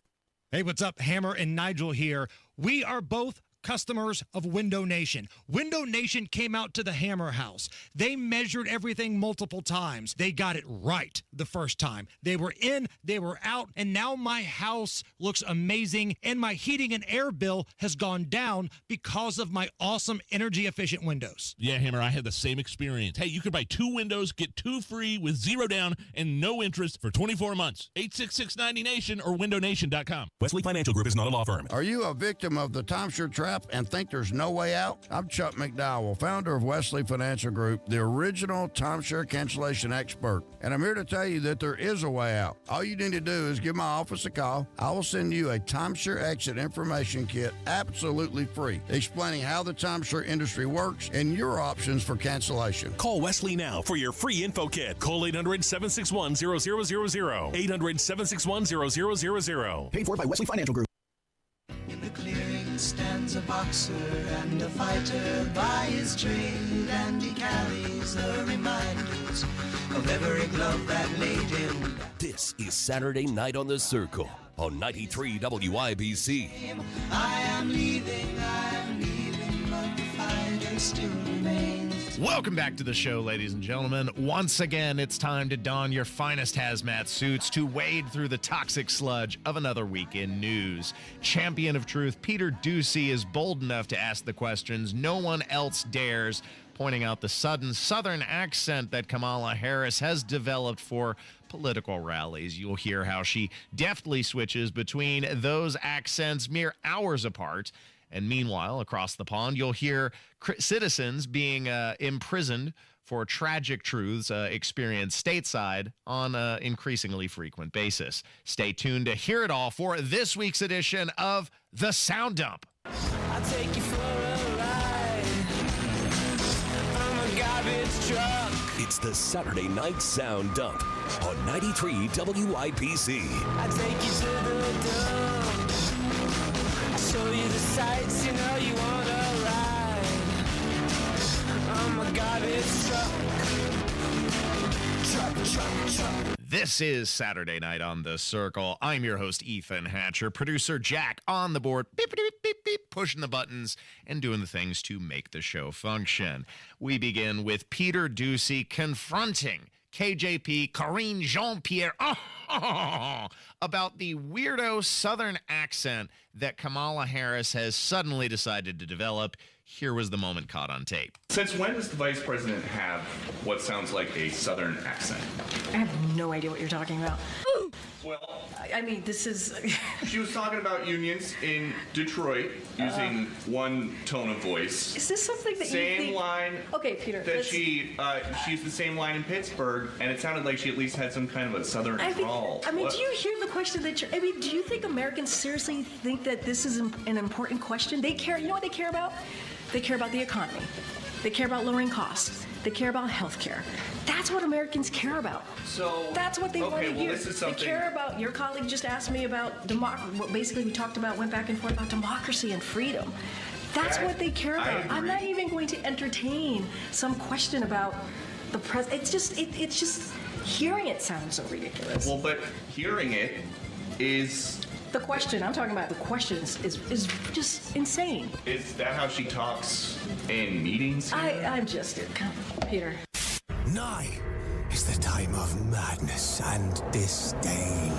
Hey, what's up? Hammer and Nigel here. We are both customers of Window Nation. Window Nation came out to the Hammer house. They measured everything multiple times. They got it right the first time. They were in, they were out, and now my house looks amazing, and my heating and air bill has gone down because of my awesome energy-efficient windows. Yeah, Hammer, I had the same experience. Hey, you could buy 2 windows, get 2 free with 0 down and no interest for 24 months. 866-90-NATION or windownation.com. Wesley Financial Group is not a law firm. Are you a victim of the timeshare trap and think there's no way out? I'm Chuck McDowell, founder of Wesley Financial Group, the original timeshare cancellation expert. And I'm here to tell you that there is a way out. All you need to do is give my office a call. I will send you a timeshare exit information kit absolutely free, explaining how the timeshare industry works and your options for cancellation. Call Wesley now for your free info kit. Call 800-761-0000. 800-761-0000. Paid for by Wesley Financial Group. In the clearing stands a boxer and a fighter by his trade, and he carries the reminders of every glove that laid him. This is Saturday Night on the Circle on 93 WIBC. I am leaving joy still remains. Welcome back to the show, ladies and gentlemen. Once again, it's time to don your finest hazmat suits to wade through the toxic sludge of another week in news. Champion of truth Peter Doocy is bold enough to ask the questions no one else dares, pointing out the sudden Southern accent that Kamala Harris has developed for political rallies. You'll hear how she deftly switches between those accents mere hours apart. And meanwhile, across the pond, you'll hear citizens being imprisoned for tragic truths experienced stateside on an increasingly frequent basis. Stay tuned to hear it all for this week's edition of The Sound Dump. I'll take you for a ride. I'm a garbage truck. It's the Saturday Night Sound Dump on 93 WIPC. I take you to the dump. I show you the sights, you know you want to ride. I'm a garbage truck. This is Saturday Night on the Circle. I'm your host, Ethan Hatcher. Producer Jack on the board, beep, beep, beep, beep, pushing the buttons and doing the things to make the show function. We begin with Peter Doocy confronting KJP Karine Jean-Pierre about the weirdo Southern accent that Kamala Harris has suddenly decided to develop. Here was the moment caught on tape. Since when does the vice president have what sounds like a Southern accent? I have no idea what you're talking about. Well, I mean, this is... she was talking about unions in Detroit using one tone of voice. Is this something that same you think... line Okay, Peter. that she used the same line in Pittsburgh, and it sounded like she at least had some kind of a Southern drawl. I mean, do you hear the question that you're... I mean, do you think Americans seriously think that this is an important question? They care... You know what they care about? They care about the economy. They care about lowering costs. They care about health care. That's what Americans care about. So that's what they want to hear. This is something... They care about, your colleague just asked me about democracy. Basically, we talked about, went back and forth about democracy and freedom. That's what they care about. I'm not even going to entertain some question about the president. It's just, hearing it sounds so ridiculous. Well, but hearing it is... The question, I'm talking about the question is just insane. Is that how she talks in meetings? I'm just, Peter. Nigh is the time of madness and disdain.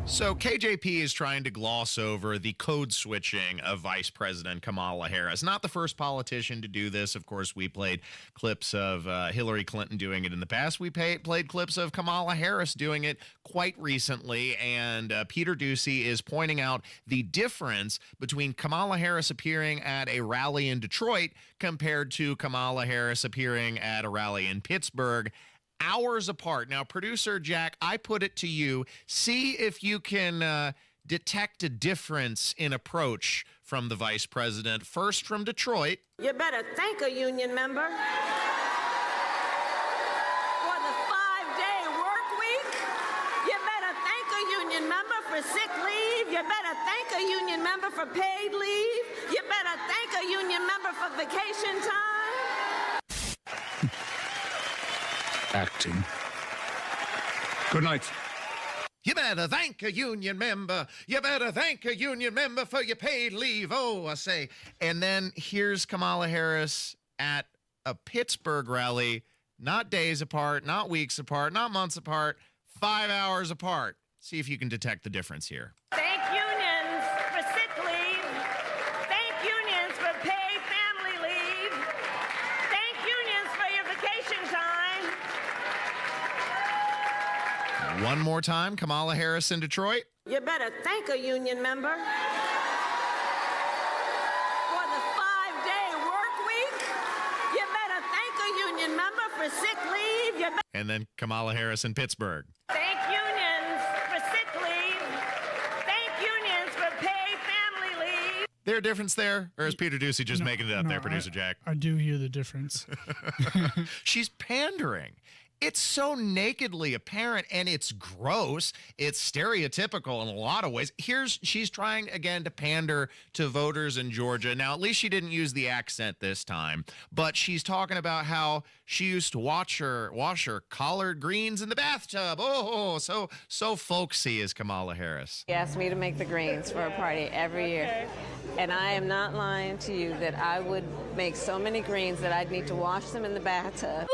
So KJP is trying to gloss over the code switching of Vice President Kamala Harris. Not the first politician to do this. Of course, we played clips of Hillary Clinton doing it in the past. We played clips of Kamala Harris doing it quite recently. And Peter Doocy is pointing out the difference between Kamala Harris appearing at a rally in Detroit compared to Kamala Harris appearing at a rally in Pittsburgh. Hours apart. Now, producer Jack, I put it to you. See if you can detect a difference in approach from the vice president. First from Detroit. You better thank a union member for the 5-day work week. You better thank a union member for sick leave. You better thank a union member for paid leave. You better thank a union member for vacation time. Acting. Good night. You better thank a union member. You better thank a union member for your paid leave. Oh, I say. And then here's Kamala Harris at a Pittsburgh rally, not days apart, not weeks apart, not months apart, 5 hours apart. See if you can detect the difference here. Thank unions for sick leave. Thank unions for paid family leave. Thank unions for your vacation time. One more time, Kamala Harris in Detroit. You better thank a union member for the 5-day work week. You better thank a union member for sick leave. And then Kamala Harris in Pittsburgh. Thank unions for sick leave. Thank unions for paid family leave. There a difference there? Or is Peter Doocy just making it up there, producer Jack? I do hear the difference. She's pandering. It's so nakedly apparent, and it's gross. It's stereotypical in a lot of ways. She's trying again to pander to voters in Georgia. Now, at least she didn't use the accent this time, but she's talking about how she used to wash her collard greens in the bathtub. Oh, so folksy is Kamala Harris. He asked me to make the greens for a party every year. And I am not lying to you that I would make so many greens that I'd need to wash them in the bathtub.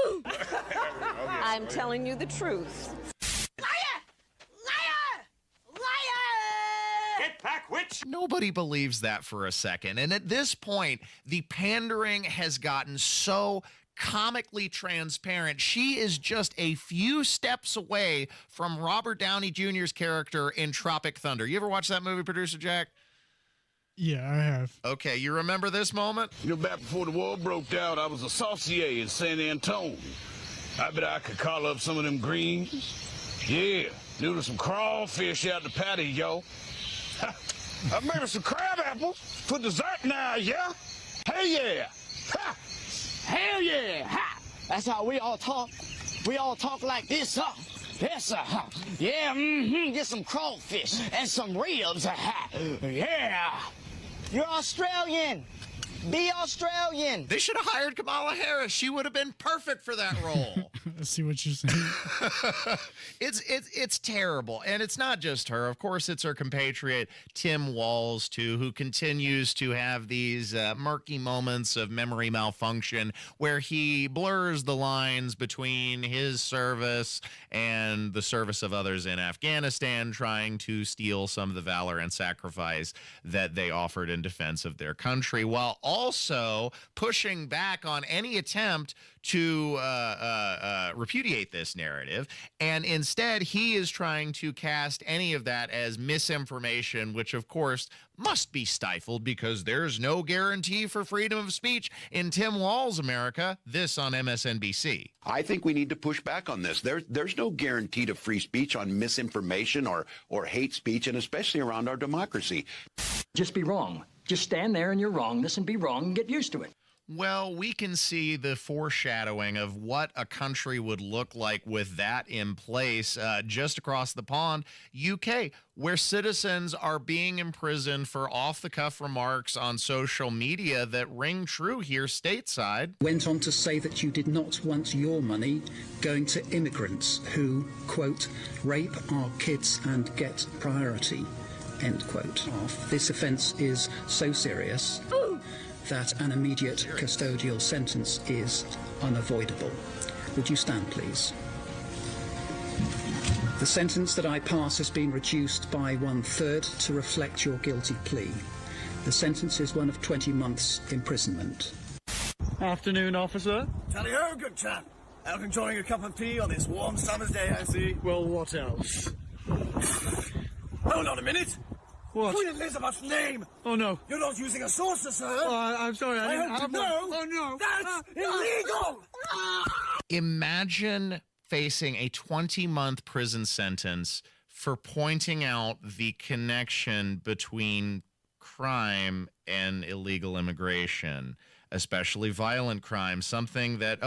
I'm telling you the truth. Get back, witch! Nobody believes that for a second. And at this point, the pandering has gotten so comically transparent. She is just a few steps away from Robert Downey Jr.'s character in Tropic Thunder. You ever watch that movie, Producer Jack? Yeah, I have. Okay, you remember this moment? You know, back before the war broke out, I was a saucier in San Antone. I bet I could call up some of them greens. Yeah, noodle some crawfish out the patty, yo. I made some crab apples for dessert now, yeah? Hey, yeah. Ha. Hell yeah! Ha! That's how we all talk. We all talk like this, huh? Yes, huh? Yeah, get some crawfish and some ribs, ha! Yeah! You're Australian! Be Australian! They should have hired Kamala Harris. She would have been perfect for that role. I see what you're saying. It's terrible. And it's not just her. Of course, it's her compatriot, Tim Walz, too, who continues to have these murky moments of memory malfunction where he blurs the lines between his service and the service of others in Afghanistan, trying to steal some of the valor and sacrifice that they offered in defense of their country, while also pushing back on any attempt to repudiate this narrative. And instead, he is trying to cast any of that as misinformation, which, of course, must be stifled because there's no guarantee for freedom of speech in Tim Walz America. This on MSNBC. I think we need to push back on this. There's no guarantee to free speech on misinformation or hate speech, and especially around our democracy. Just be wrong. Just stand there in your wrongness and be wrong and get used to it. Well, we can see the foreshadowing of what a country would look like with that in place just across the pond, UK, where citizens are being imprisoned for off-the-cuff remarks on social media that ring true here stateside. Went on to say that you did not want your money going to immigrants who, quote, rape our kids and get priority, end quote. This offence is so serious that an immediate custodial sentence is unavoidable. Would you stand, please? The sentence that I pass has been reduced by 1/3 to reflect your guilty plea. The sentence is one of 20 months imprisonment. Afternoon, officer. Tally ho, good chap. Out enjoying a cup of tea on this warm summer's day, I see. Well, what else? Hold on a minute. What? Queen Elizabeth's name! Oh, no. You're not using a saucer, sir! Oh, I'm sorry, I didn't hope have you know. one. Oh, no. That's illegal! Imagine facing a 20-month prison sentence for pointing out the connection between crime and illegal immigration, especially violent crime, something that...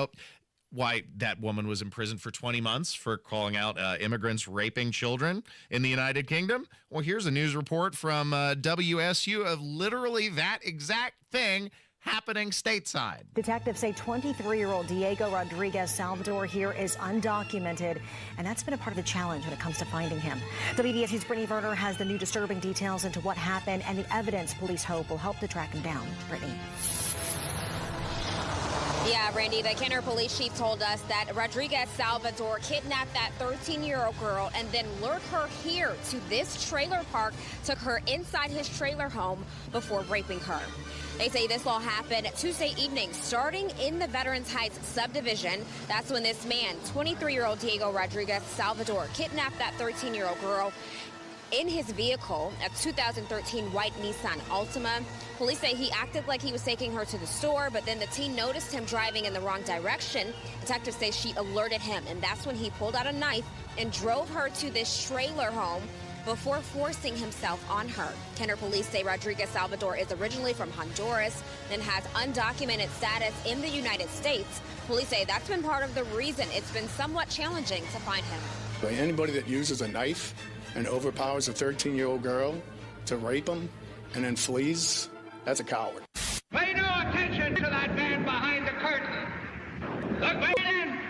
why that woman was imprisoned for 20 months for calling out immigrants raping children in the United Kingdom. Well, here's a news report from WSU of literally that exact thing happening stateside. Detectives say 23-year-old Diego Rodriguez Salvador here is undocumented, and that's been a part of the challenge when it comes to finding him. WDSU's Brittany Verner has the new disturbing details into what happened and the evidence police hope will help to track him down. Brittany. Yeah, Randy, the Kenner police chief told us that Rodriguez Salvador kidnapped that 13-year-old girl and then lured her here to this trailer park, took her inside his trailer home before raping her. They say this all happened Tuesday evening, starting in the Veterans Heights subdivision. That's when this man, 23-year-old Diego Rodriguez Salvador, kidnapped that 13-year-old girl in his vehicle, a 2013 white Nissan Altima. Police say he acted like he was taking her to the store, but then the teen noticed him driving in the wrong direction. Detectives say she alerted him, and that's when he pulled out a knife and drove her to this trailer home before forcing himself on her. Kenner police say Rodriguez Salvador is originally from Honduras and has undocumented status in the United States. Police say that's been part of the reason it's been somewhat challenging to find him. But anybody that uses a knife and overpowers a 13-year-old girl to rape them and then flees, that's a coward. Pay no attention to that man behind the curtain. The great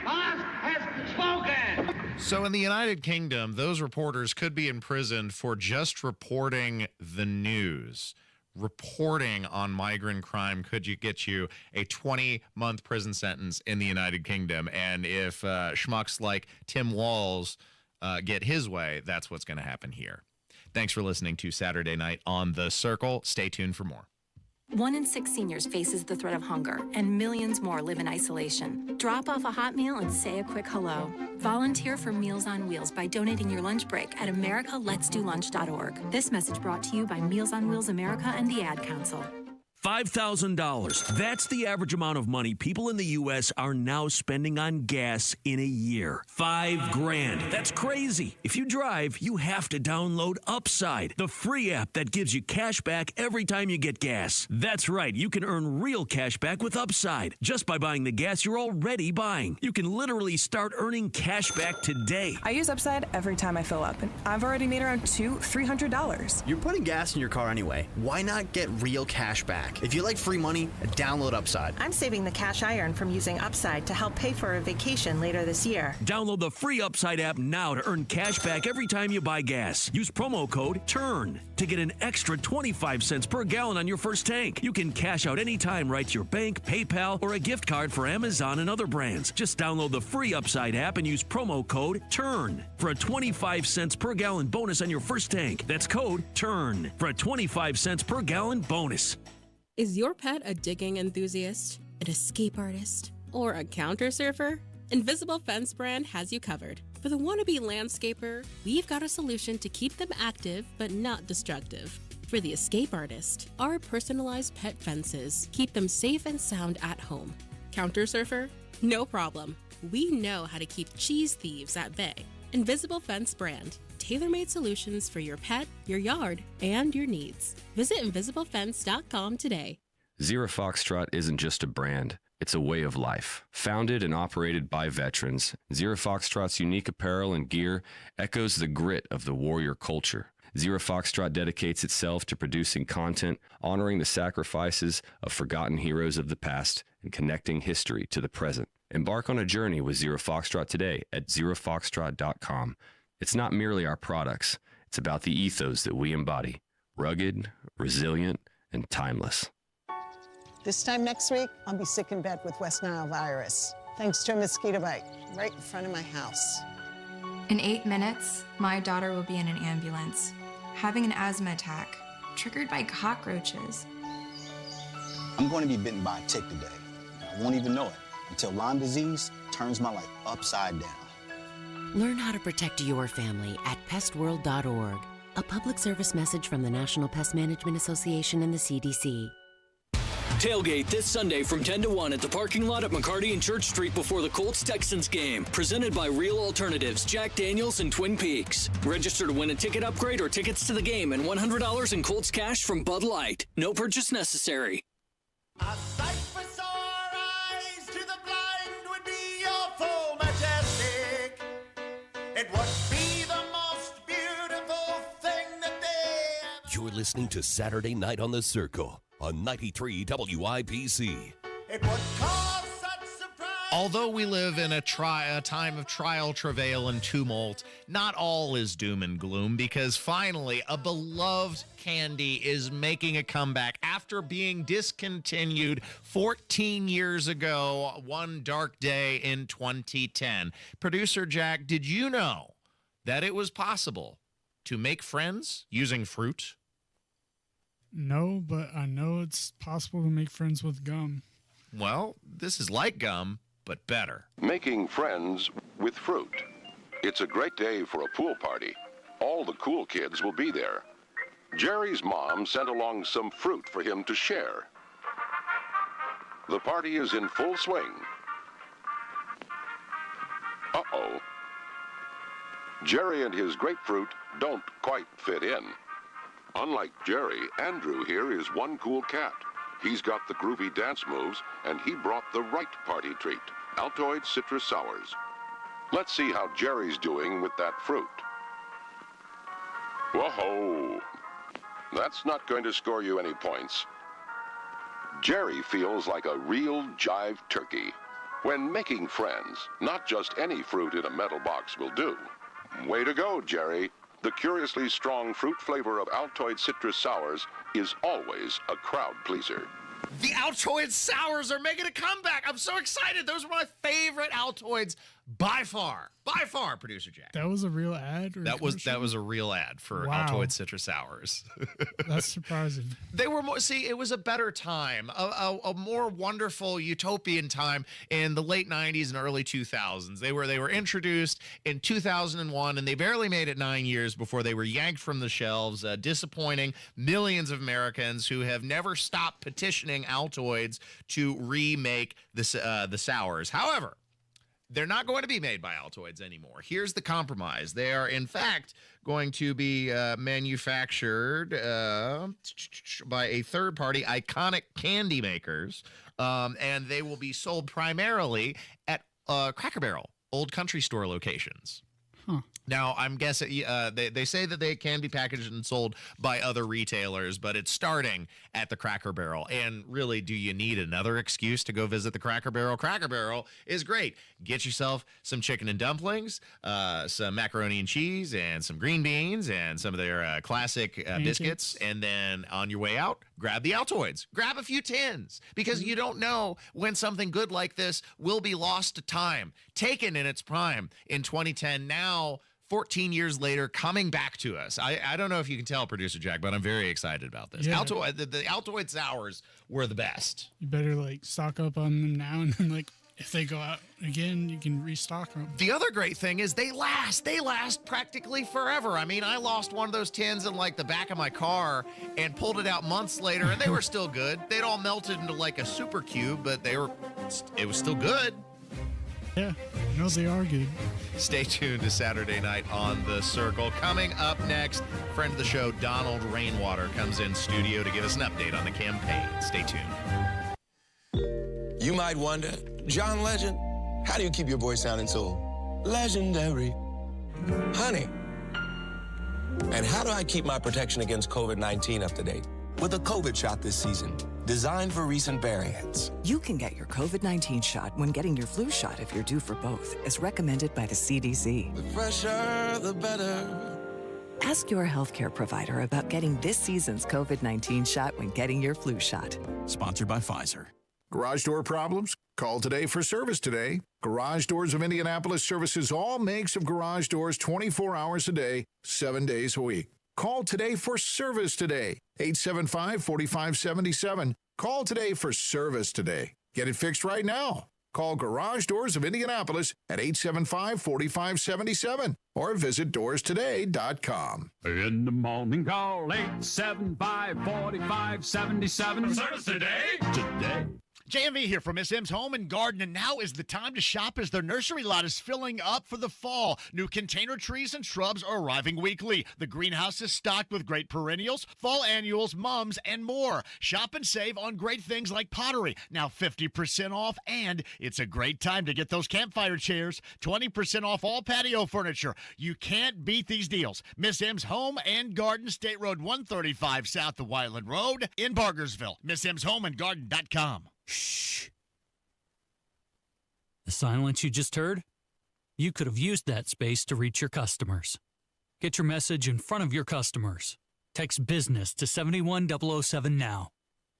Oz has spoken. So in the United Kingdom, those reporters could be imprisoned for just reporting the news. Reporting on migrant crime could get you a 20-month prison sentence in the United Kingdom. And if schmucks like Tim Walz get his way, that's what's going to happen here. Thanks for listening to Saturday Night on The Circle. Stay tuned for more. 1 in 6 seniors faces the threat of hunger, and millions more live in isolation. Drop off a hot meal and say a quick hello. Volunteer for Meals on Wheels by donating your lunch break at americaletsdolunch.org. This message brought to you by Meals on Wheels America and the Ad Council. $5,000. That's the average amount of money people in the U.S. are now spending on gas in a year. $5,000. That's crazy. If you drive, you have to download Upside, the free app that gives you cash back every time you get gas. That's right. You can earn real cash back with Upside just by buying the gas you're already buying. You can literally start earning cash back today. I use Upside every time I fill up, and I've already made around $300. You're putting gas in your car anyway. Why not get real cash back? If you like free money, download Upside. I'm saving the cash I earn from using Upside to help pay for a vacation later this year. Download the free Upside app now to earn cash back every time you buy gas. Use promo code TURN to get an extra 25 cents per gallon on your first tank. You can cash out anytime right to your bank, PayPal, or a gift card for Amazon and other brands. Just download the free Upside app and use promo code TURN for a 25 cents per gallon bonus on your first tank. That's code TURN for a 25 cents per gallon bonus. Is your pet a digging enthusiast, an escape artist, or a counter surfer? Invisible Fence brand has you covered. For the wannabe landscaper, we've got a solution to keep them active but not destructive. For the escape artist, our personalized pet fences keep them safe and sound at home. Counter surfer? No problem. We know how to keep cheese thieves at bay. Invisible Fence brand. Tailor-made solutions for your pet, your yard, and your needs. Visit invisiblefence.com today. Zero Foxtrot isn't just a brand, it's a way of life. Founded and operated by veterans, Zero Foxtrot's unique apparel and gear echoes the grit of the warrior culture. Zero Foxtrot dedicates itself to producing content, honoring the sacrifices of forgotten heroes of the past, and connecting history to the present. Embark on a journey with Zero Foxtrot today at zerofoxtrot.com. It's not merely our products, it's about the ethos that we embody. Rugged, resilient, and timeless. This time next week, I'll be sick in bed with West Nile virus, thanks to a mosquito bite right in front of my house. In 8 minutes, my daughter will be in an ambulance, having an asthma attack, triggered by cockroaches. I'm going to be bitten by a tick today. I won't even know it until Lyme disease turns my life upside down. Learn how to protect your family at pestworld.org. A public service message from the National Pest Management Association and the CDC. Tailgate this Sunday from 10 to 1 at the parking lot at McCarty and Church Street before the Colts-Texans game. Presented by Real Alternatives, Jack Daniels, and Twin Peaks. Register to win a ticket upgrade or tickets to the game and $100 in Colts cash from Bud Light. No purchase necessary. A sight for sore eyes to the blind would be awful majestic. It would be the most beautiful thing that they... You're listening to Saturday Night on the Circle on 93 WIPC. It would cause such surprise. Although we live in a time of trial, travail, and tumult, not all is doom and gloom, because finally a beloved candy is making a comeback after being discontinued 14 years ago, one dark day in 2010. Producer Jack, did you know that it was possible to make friends using fruit? No, but I know it's possible to make friends with gum. Well, this is like gum, but better. Making friends with fruit. It's a great day for a pool party. All the cool kids will be there. Jerry's mom sent along some fruit for him to share. The party is in full swing. Uh-oh. Jerry and his grapefruit don't quite fit in. Unlike Jerry, Andrew here is one cool cat. He's got the groovy dance moves, and he brought the right party treat, Altoid Citrus Sours. Let's see how Jerry's doing with that fruit. Whoa-ho! That's not going to score you any points. Jerry feels like a real jive turkey. When making friends, not just any fruit in a metal box will do. Way to go, Jerry. The curiously strong fruit flavor of Altoid Citrus Sours is always a crowd pleaser. The Altoid Sours are making a comeback. I'm so excited. Those were my favorite Altoids by far. By far, Producer Jack. That was a real ad? That was a real ad for Altoid Citrus Sours. That's surprising. They were more, see, it was a better time, a more wonderful utopian time in the late 90s and early 2000s. They were introduced in 2001, and they barely made it 9 years before they were yanked from the shelves, disappointing millions of Americans who have never stopped petitioning Altoids to remake the sours. However, they're not going to be made by Altoids anymore. Here's the compromise. They are, in fact, going to be manufactured by a third party, Iconic Candy Makers, and they will be sold primarily at Cracker Barrel, Old Country Store locations. Huh. Now, I'm guessing they say that they can be packaged and sold by other retailers, but it's starting at the Cracker Barrel. And really, do you need another excuse to go visit the Cracker Barrel? Cracker Barrel is great. Get yourself some chicken and dumplings, some macaroni and cheese, and some green beans, and some of their classic biscuits. And then on your way out, grab the Altoids. Grab a few tins, because you don't know when something good like this will be lost to time, taken in its prime in 2010. Now, 14 years later, coming back to us. I don't know if you can tell, Producer Jack, but I'm very excited about this. Yeah. The Altoid Sours were the best. You better stock up on them now, and then if they go out again, you can restock them. The other great thing is they last. They last practically forever. I mean, I lost one of those tins in the back of my car and pulled it out months later, and they were still good. They'd all melted into a super cube, but it was still good. Yeah, no, they are good. Stay tuned to Saturday Night on the Circle. Coming up next, friend of the show, Donald Rainwater, comes in studio to give us an update on the campaign. Stay tuned. You might wonder, John Legend, how do you keep your voice sounding so legendary? Honey. And how do I keep my protection against COVID-19 up to date? With a COVID shot this season, designed for recent variants. You can get your COVID-19 shot when getting your flu shot if you're due for both, as recommended by the CDC. The fresher, the better. Ask your healthcare provider about getting this season's COVID-19 shot when getting your flu shot. Sponsored by Pfizer. Garage door problems? Call today for service today. Garage Doors of Indianapolis services all makes of garage doors 24 hours a day, 7 days a week. Call today for service today. 875-4577. Call today for service today. Get it fixed right now. Call Garage Doors of Indianapolis at 875-4577 or visit doorstoday.com. In the morning, call 875-4577. Service today. Today. JMV here from Miss M's Home and Garden, and now is the time to shop as their nursery lot is filling up for the fall. New container trees and shrubs are arriving weekly. The greenhouse is stocked with great perennials, fall annuals, mums, and more. Shop and save on great things like pottery, now 50% off, and it's a great time to get those campfire chairs, 20% off all patio furniture. You can't beat these deals. Miss M's Home and Garden, State Road 135 south of Wyland Road in Bargersville. MissMsHomeandGarden.com. Shh. The silence you just heard? You could have used that space to reach your customers. Get your message in front of your customers. Text BUSINESS to 71007 now.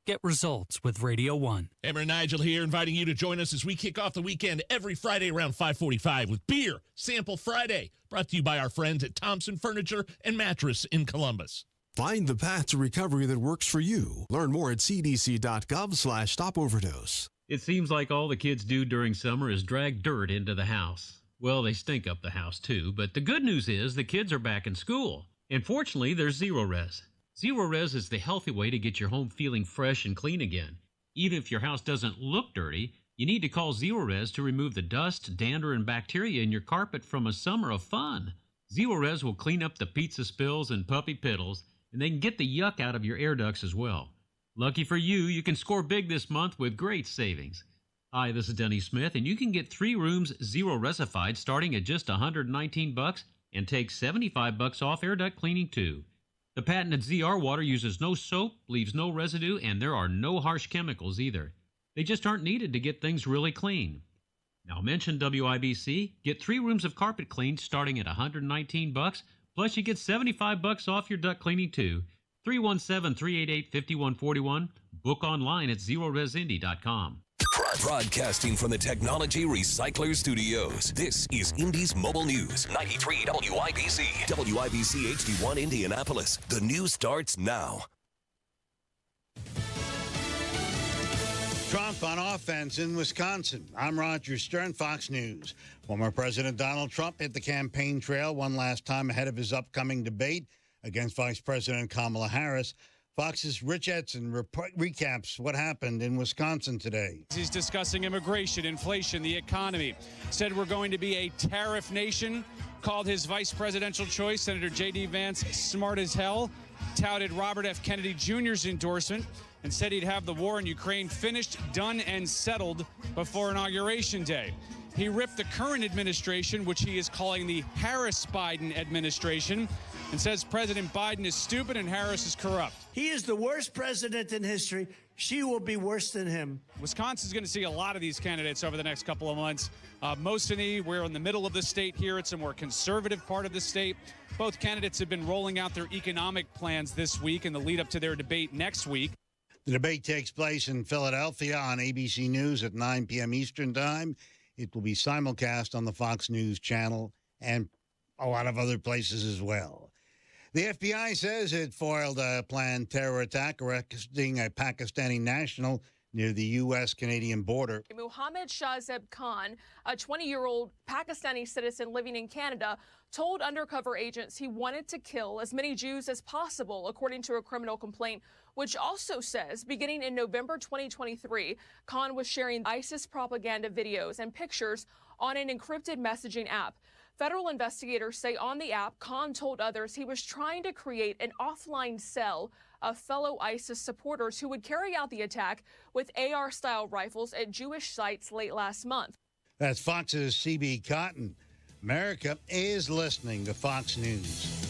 Get results with Radio 1. Hammer and Nigel here, inviting you to join us as we kick off the weekend every Friday around 5:45 with Beer Sample Friday, brought to you by our friends at Thompson Furniture and Mattress in Columbus. Find the path to recovery that works for you. Learn more at cdc.gov/stopoverdose. It seems like all the kids do during summer is drag dirt into the house. Well, they stink up the house too, but the good news is the kids are back in school. And fortunately, there's Zero-Res. Zero-Res is the healthy way to get your home feeling fresh and clean again. Even if your house doesn't look dirty, you need to call Zero-Res to remove the dust, dander, and bacteria in your carpet from a summer of fun. Zero Res will clean up the pizza spills and puppy piddles, and they can get the yuck out of your air ducts as well. Lucky for you, you can score big this month with great savings. Hi, this is Denny Smith, and you can get 3 rooms Zero Resified starting at just $119 and take $75 off air duct cleaning too. The patented ZR water uses no soap, leaves no residue, and there are no harsh chemicals either. They just aren't needed to get things really clean. Now mention WIBC, get 3 rooms of carpet cleaned starting at $119, plus you get $75 off your duct cleaning too. 317-388-5141. Book online at ZeroResIndy.com. Broadcasting from the Technology Recycler Studios, this is Indy's Mobile News. 93 WIBC. WIBC HD1 Indianapolis. The news starts now. Trump on offense in Wisconsin. I'm Roger Stern, Fox News. Former President Donald Trump hit the campaign trail one last time ahead of his upcoming debate against Vice President Kamala Harris. Fox's Rich Edson recaps what happened in Wisconsin today. He's discussing immigration, inflation, the economy. Said we're going to be a tariff nation. Called his vice presidential choice, Senator J.D. Vance, smart as hell. Touted Robert F. Kennedy Jr.'s endorsement and said he'd have the war in Ukraine finished, done, and settled before Inauguration Day. He ripped the current administration, which he is calling the Harris-Biden administration, and says President Biden is stupid and Harris is corrupt. He is the worst president in history. She will be worse than him. Wisconsin's going to see a lot of these candidates over the next couple of months. Mostly, we're in the middle of the state here. It's a more conservative part of the state. Both candidates have been rolling out their economic plans this week in the lead up to their debate next week. The debate takes place in Philadelphia on ABC News at 9 p.m. Eastern Time. It will be simulcast on the Fox News channel and a lot of other places as well. The FBI says it foiled a planned terror attack arresting a Pakistani national near the U.S.-Canadian border. Muhammad Shahzeb Khan, a 20-year-old Pakistani citizen living in Canada, told undercover agents he wanted to kill as many Jews as possible, according to a criminal complaint, which also says beginning in November 2023, Khan was sharing ISIS propaganda videos and pictures on an encrypted messaging app. Federal investigators say on the app, Khan told others he was trying to create an offline cell of fellow ISIS supporters who would carry out the attack with AR-style rifles at Jewish sites late last month. That's Fox's C.B. Cotton. America is listening to Fox News.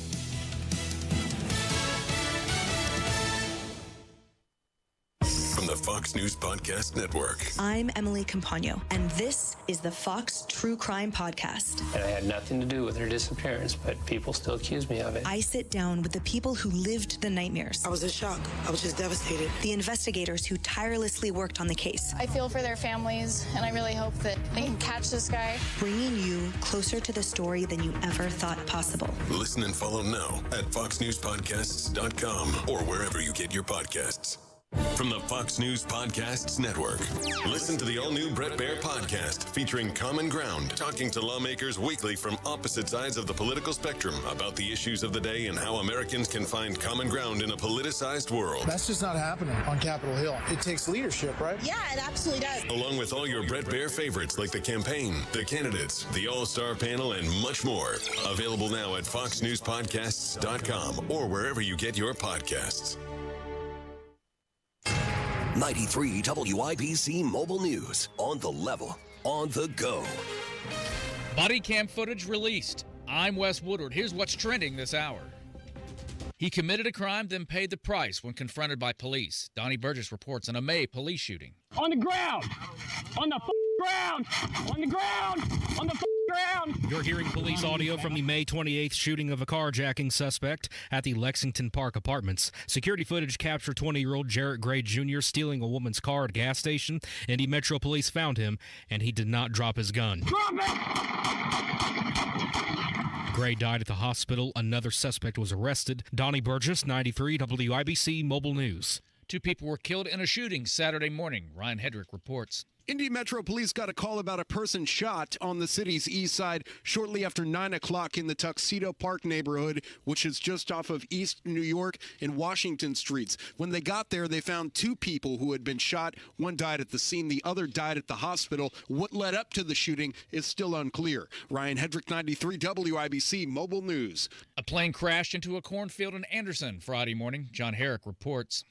From the Fox News Podcast Network. I'm Emily Campagno, and this is the Fox True Crime Podcast. And I had nothing to do with her disappearance, but people still accuse me of it. I sit down with the people who lived the nightmares. I was in shock. I was just devastated. The investigators who tirelessly worked on the case. I feel for their families, and I really hope that they can catch this guy. Bringing you closer to the story than you ever thought possible. Listen and follow now at foxnewspodcasts.com or wherever you get your podcasts. From the Fox News Podcasts Network. Listen to the all-new Bret Baier podcast featuring Common Ground, talking to lawmakers weekly from opposite sides of the political spectrum about the issues of the day and how Americans can find common ground in a politicized world. That's just not happening on Capitol Hill. It takes leadership, right? Yeah, it absolutely does. Along with all your Bret Baier favorites like the campaign, the candidates, the all-star panel, and much more. Available now at foxnewspodcasts.com or wherever you get your podcasts. 93 WIBC Mobile News. On the level, on the go. Body cam footage released. I'm Wes Woodward. Here's what's trending this hour. He committed a crime, then paid the price when confronted by police. Donnie Burgess reports on a May police shooting. On the ground! On the ground! On the ground! On the ground! You're hearing police audio from the May 28th shooting of a carjacking suspect at the Lexington Park Apartments. Security footage captured 20-year-old Jarrett Gray Jr. stealing a woman's car at a gas station. Indy Metro Police found him, and he did not drop his gun. Drop it! Gray died at the hospital. Another suspect was arrested. Donnie Burgess, 93 WIBC Mobile News. 2 people were killed in a shooting Saturday morning. Ryan Hedrick reports. Indy Metro Police got a call about a person shot on the city's east side shortly after 9 o'clock in the Tuxedo Park neighborhood, which is just off of East New York and Washington streets. When they got there, they found two people who had been shot. One died at the scene, the other died at the hospital. What led up to the shooting is still unclear. Ryan Hedrick, 93 WIBC Mobile News. A plane crashed into a cornfield in Anderson Friday morning. John Herrick reports.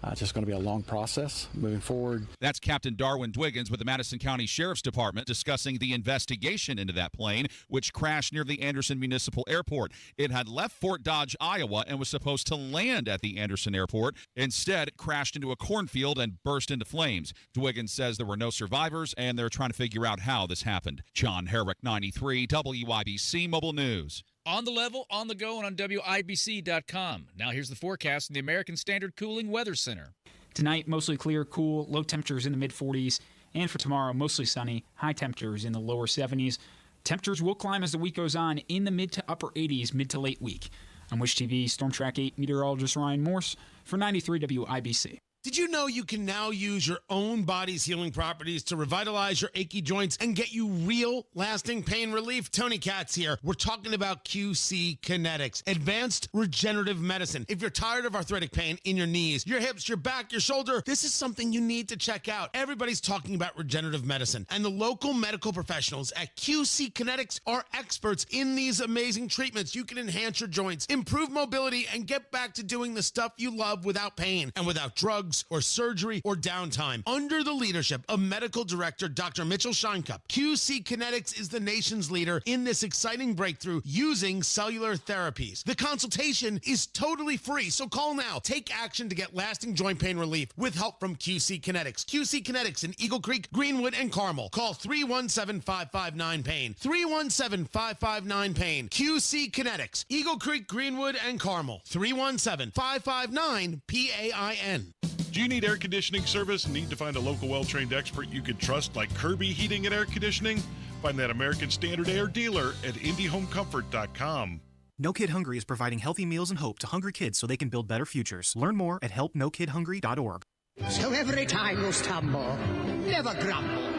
It's just going to be a long process moving forward. That's Captain Darwin Dwiggins with the Madison County Sheriff's Department discussing the investigation into that plane, which crashed near the Anderson Municipal Airport. It had left Fort Dodge, Iowa, and was supposed to land at the Anderson Airport. Instead, it crashed into a cornfield and burst into flames. Dwiggins says there were no survivors, and they're trying to figure out how this happened. John Herrick, 93 WIBC Mobile News. On the level, on the go, and on WIBC.com. Now here's the forecast in the American Standard Cooling Weather Center. Tonight, mostly clear, cool, low temperatures in the mid-40s. And for tomorrow, mostly sunny, high temperatures in the lower 70s. Temperatures will climb as the week goes on in the mid to upper 80s mid to late week. I'm Wish TV Storm Track 8 meteorologist Ryan Morse for 93 WIBC. Did you know you can now use your own body's healing properties to revitalize your achy joints and get you real lasting pain relief? Tony Katz here. We're talking about QC Kinetics, advanced regenerative medicine. If you're tired of arthritic pain in your knees, your hips, your back, your shoulder, this is something you need to check out. Everybody's talking about regenerative medicine, and the local medical professionals at QC Kinetics are experts in these amazing treatments. You can enhance your joints, improve mobility, and get back to doing the stuff you love without pain and without drugs or surgery or downtime. Under the leadership of Medical Director Dr. Mitchell Scheinkup, QC Kinetics is the nation's leader in this exciting breakthrough using cellular therapies. The consultation is totally free, so call now. Take action to get lasting joint pain relief with help from QC Kinetics. QC Kinetics in Eagle Creek, Greenwood, and Carmel. Call 317-559-PAIN. 317-559-PAIN. QC Kinetics, Eagle Creek, Greenwood, and Carmel. 317-559-PAIN. Do you need air conditioning service and need to find a local well-trained expert you can trust like Kirby Heating and Air Conditioning? Find that American Standard Air dealer at IndyHomeComfort.com. No Kid Hungry is providing healthy meals and hope to hungry kids so they can build better futures. Learn more at helpnokidhungry.org. So every time you stumble, never grumble.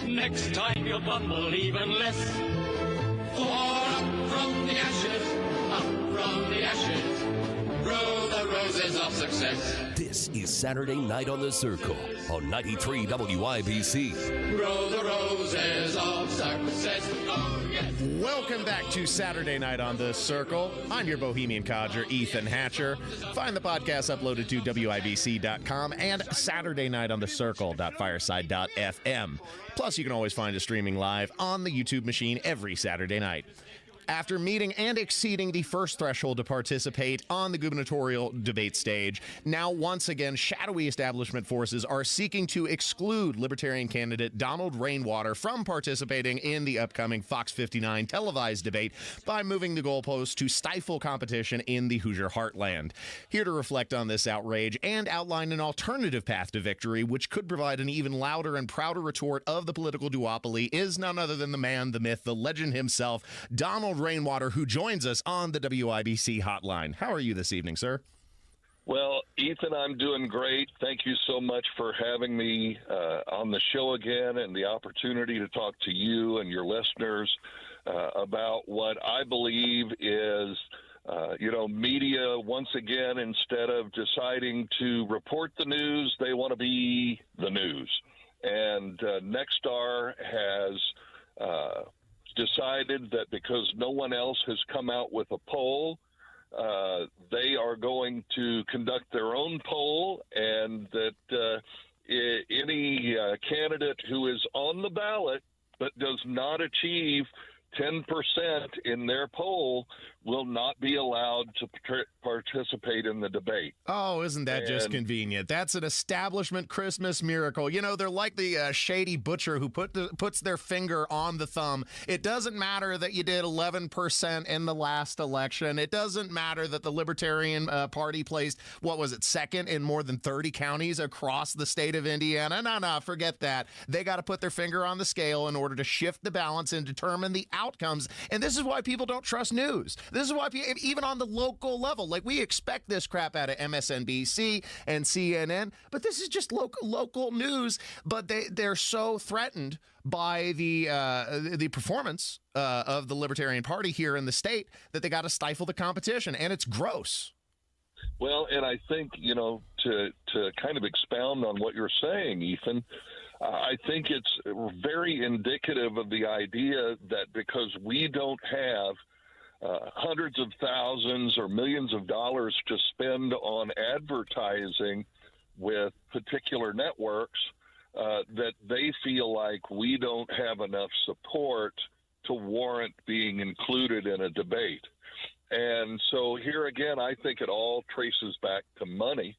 Next time you'll bumble even less. For up from the ashes, grow the roses of success. This is Saturday Night on the Circle on 93 WIBC. Grow the roses of success. Oh, yes. Welcome back to Saturday Night on the Circle. I'm your Bohemian codger, Ethan Hatcher. Find the podcast uploaded to WIBC.com and SaturdayNightOnTheCircle.fireside.fm. Plus, you can always find us streaming live on the YouTube machine every Saturday night. After meeting and exceeding the first threshold to participate on the gubernatorial debate stage, now once again, shadowy establishment forces are seeking to exclude Libertarian candidate Donald Rainwater from participating in the upcoming Fox 59 televised debate by moving the goalposts to stifle competition in the Hoosier heartland. Here to reflect on this outrage and outline an alternative path to victory, which could provide an even louder and prouder retort of the political duopoly, is none other than the man, the myth, the legend himself, Donald Rainwater, who joins us on the WIBC hotline. How are you this evening, sir? Well, Ethan, I'm doing great. Thank you so much for having me on the show again and the opportunity to talk to you and your listeners about what I believe is, media once again, instead of deciding to report the news, they want to be the news. And Nexstar has decided that because no one else has come out with a poll, they are going to conduct their own poll, and that any candidate who is on the ballot but does not achieve 10% in their poll will not be allowed to participate in the debate. Oh, isn't that just convenient? That's an establishment Christmas miracle. You know, they're like the shady butcher who puts their finger on the thumb. It doesn't matter that you did 11% in the last election. It doesn't matter that the Libertarian Party placed, second in more than 30 counties across the state of Indiana. No, forget that. They got to put their finger on the scale in order to shift the balance and determine the outcomes. And this is why people don't trust news. This is why even on the local level, like we expect this crap out of MSNBC and CNN, but this is just local news. But they're so threatened by the performance of the Libertarian Party here in the state that they got to stifle the competition, and it's gross. Well, and I think, to kind of expound on what you're saying, Ethan, I think it's very indicative of the idea that because we don't have hundreds of thousands or millions of dollars to spend on advertising with particular networks, that they feel like we don't have enough support to warrant being included in a debate. And so here again, I think it all traces back to money.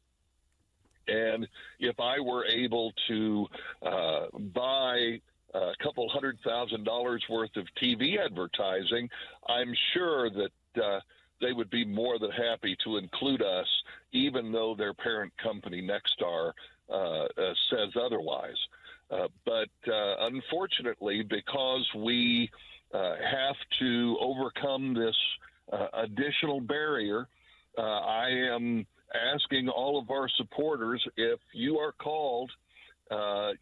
And if I were able to buy a couple $100,000 worth of TV advertising, I'm sure that they would be more than happy to include us, even though their parent company, Nexstar, says otherwise. But unfortunately, because we have to overcome this additional barrier, I am asking all of our supporters, if you are called, I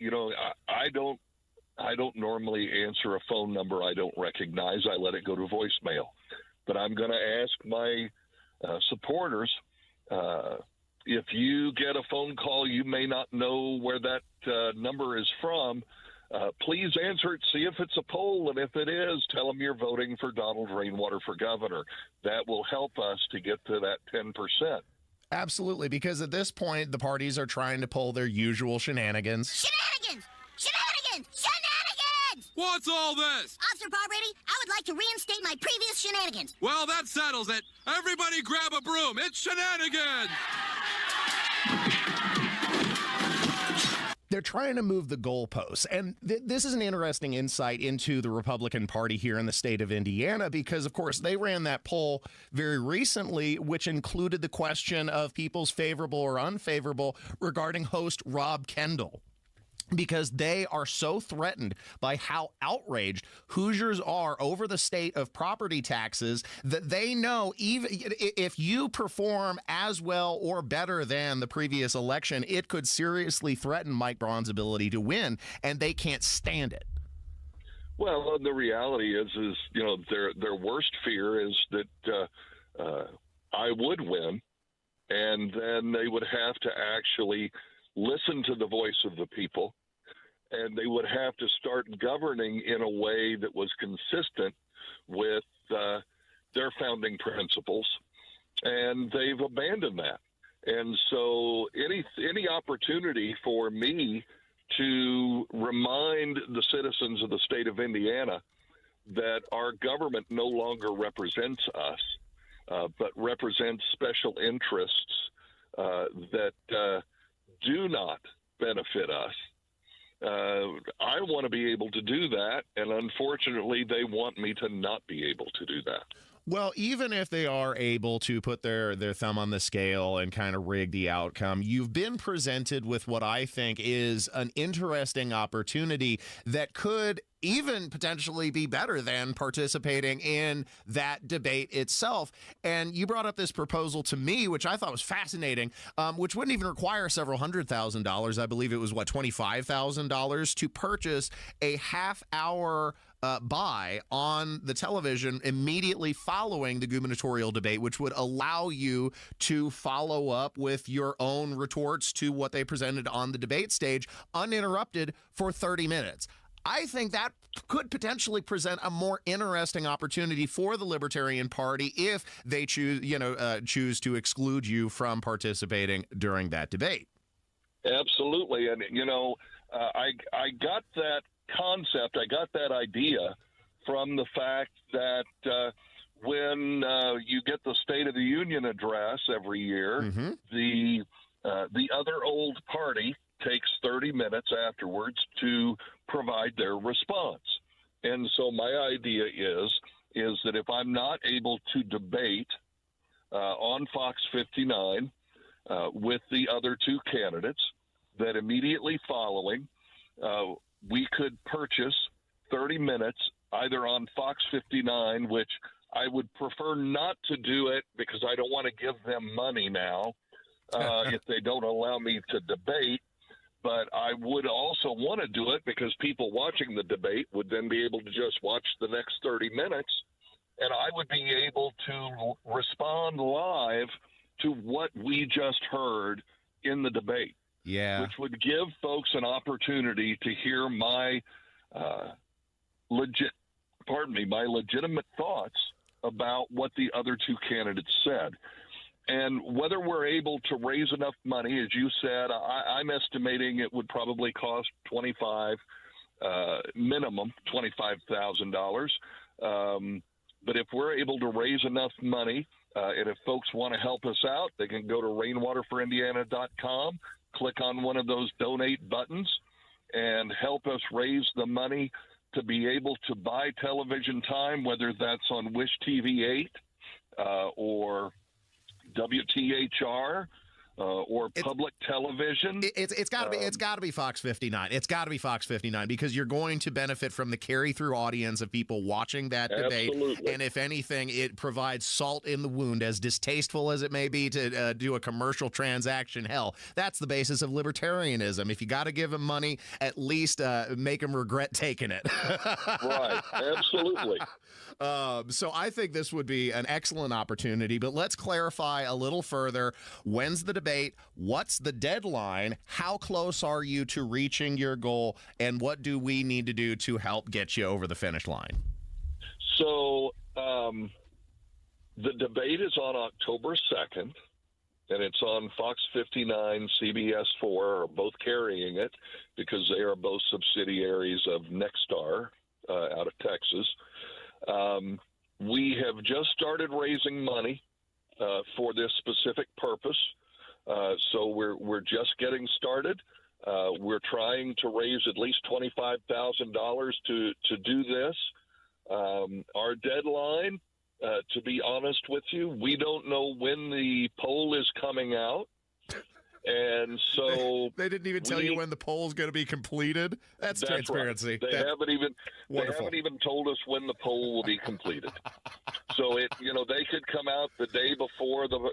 don't normally answer a phone number I don't recognize. I let it go to voicemail. But I'm going to ask my supporters, if you get a phone call, you may not know where that number is from. Please answer it, see if it's a poll, and if it is, tell them you're voting for Donald Rainwater for governor. That will help us to get to that 10%. Absolutely, because at this point, the parties are trying to pull their usual shenanigans. Shenanigans! Shenanigans! Shenanigans! What's all this? Officer Barbrady, I would like to reinstate my previous shenanigans. Well, that settles it. Everybody grab a broom. It's shenanigans! They're trying to move the goalposts. And this is an interesting insight into the Republican Party here in the state of Indiana, because, of course, they ran that poll very recently, which included the question of people's favorable or unfavorable regarding host Rob Kendall, because they are so threatened by how outraged Hoosiers are over the state of property taxes that they know even if you perform as well or better than the previous election, it could seriously threaten Mike Braun's ability to win, and they can't stand it. Well, the reality is their worst fear is that I would win, and then they would have to actually listen to the voice of the people, and they would have to start governing in a way that was consistent with their founding principles, and they've abandoned that. And so any opportunity for me to remind the citizens of the state of Indiana that our government no longer represents us, but represents special interests that do not benefit us, I want to be able to do that, and unfortunately, they want me to not be able to do that. Well, even if they are able to put their thumb on the scale and kind of rig the outcome, you've been presented with what I think is an interesting opportunity that could even potentially be better than participating in that debate itself. And you brought up this proposal to me, which I thought was fascinating, which wouldn't even require several $100,000. I believe it was, $25,000 to purchase a half-hour buy on the television immediately following the gubernatorial debate, which would allow you to follow up with your own retorts to what they presented on the debate stage uninterrupted for 30 minutes. I think that could potentially present a more interesting opportunity for the Libertarian Party if they choose to exclude you from participating during that debate. Absolutely. And, I got that concept, I got that idea from the fact that when you get the State of the Union address every year, the other old party takes 30 minutes afterwards to provide their response. And so my idea is that if I'm not able to debate on Fox 59 with the other two candidates, that immediately following, we could purchase 30 minutes either on Fox 59, which I would prefer not to do it because I don't want to give them money now if they don't allow me to debate. But I would also want to do it because people watching the debate would then be able to just watch the next 30 minutes, and I would be able to respond live to what we just heard in the debate. Yeah. Which would give folks an opportunity to hear my legitimate thoughts about what the other two candidates said. And whether we're able to raise enough money, as you said, I'm estimating it would probably cost minimum $25,000. But if we're able to raise enough money, and if folks want to help us out, they can go to rainwaterforindiana.com, click on one of those donate buttons, and help us raise the money to be able to buy television time, whether that's on Wish TV 8 or WTHR or public television. It's got to be Fox 59. It's got to be Fox 59 because you're going to benefit from the carry-through audience of people watching that debate. Absolutely. And if anything, it provides salt in the wound, as distasteful as it may be to do a commercial transaction. Hell, that's the basis of libertarianism. If you got to give them money, at least make them regret taking it. Right. Absolutely. So I think this would be an excellent opportunity, but let's clarify a little further. When's the debate? What's the deadline? How close are you to reaching your goal? And what do we need to do to help get you over the finish line? So the debate is on October 2nd, and it's on Fox 59, CBS 4, are both carrying it because they are both subsidiaries of Nexstar out of Texas. We have just started raising money for this specific purpose, so we're just getting started. We're trying to raise at least $25,000 to do this. Our deadline, to be honest with you, we don't know when the poll is coming out. And so they didn't even tell you when the poll is going to be completed. That's transparency. Right. They haven't even told us when the poll will be completed. So they could come out the day before the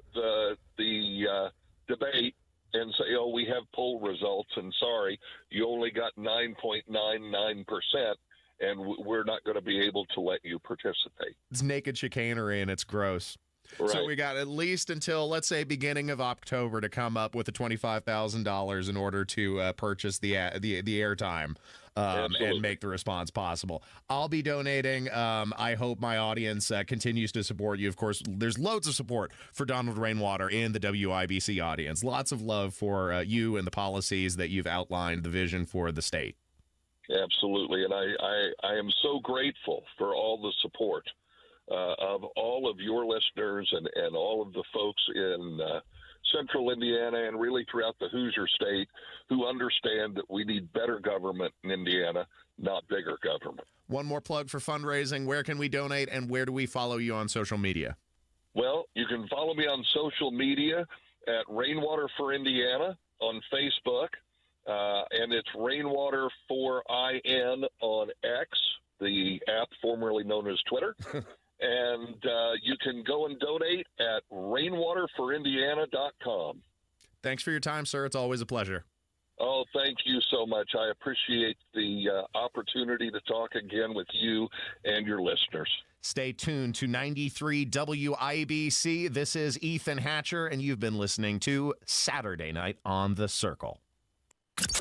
debate and say, "Oh, we have poll results, and sorry, you only got 9.99%, and we're not going to be able to let you participate." It's naked chicanery, and it's gross. Right. So we got at least until, let's say, beginning of October to come up with the $25,000 in order to purchase the airtime and make the response possible. I'll be donating. I hope my audience continues to support you. Of course, there's loads of support for Donald Rainwater in the WIBC audience. Lots of love for you and the policies that you've outlined, the vision for the state. Absolutely, and I am so grateful for all the support of all of your listeners and all of the folks in central Indiana and really throughout the Hoosier state who understand that we need better government in Indiana, not bigger government. One more plug for fundraising. Where can we donate, and where do we follow you on social media? Well, you can follow me on social media at Rainwater for Indiana on Facebook, and it's Rainwater for IN on X, the app formerly known as Twitter. And you can go and donate at rainwaterforindiana.com. Thanks for your time, sir. It's always a pleasure. Oh, thank you so much. I appreciate the opportunity to talk again with you and your listeners. Stay tuned to 93 WIBC. This is Ethan Hatcher, and you've been listening to Saturday Night on the Circle.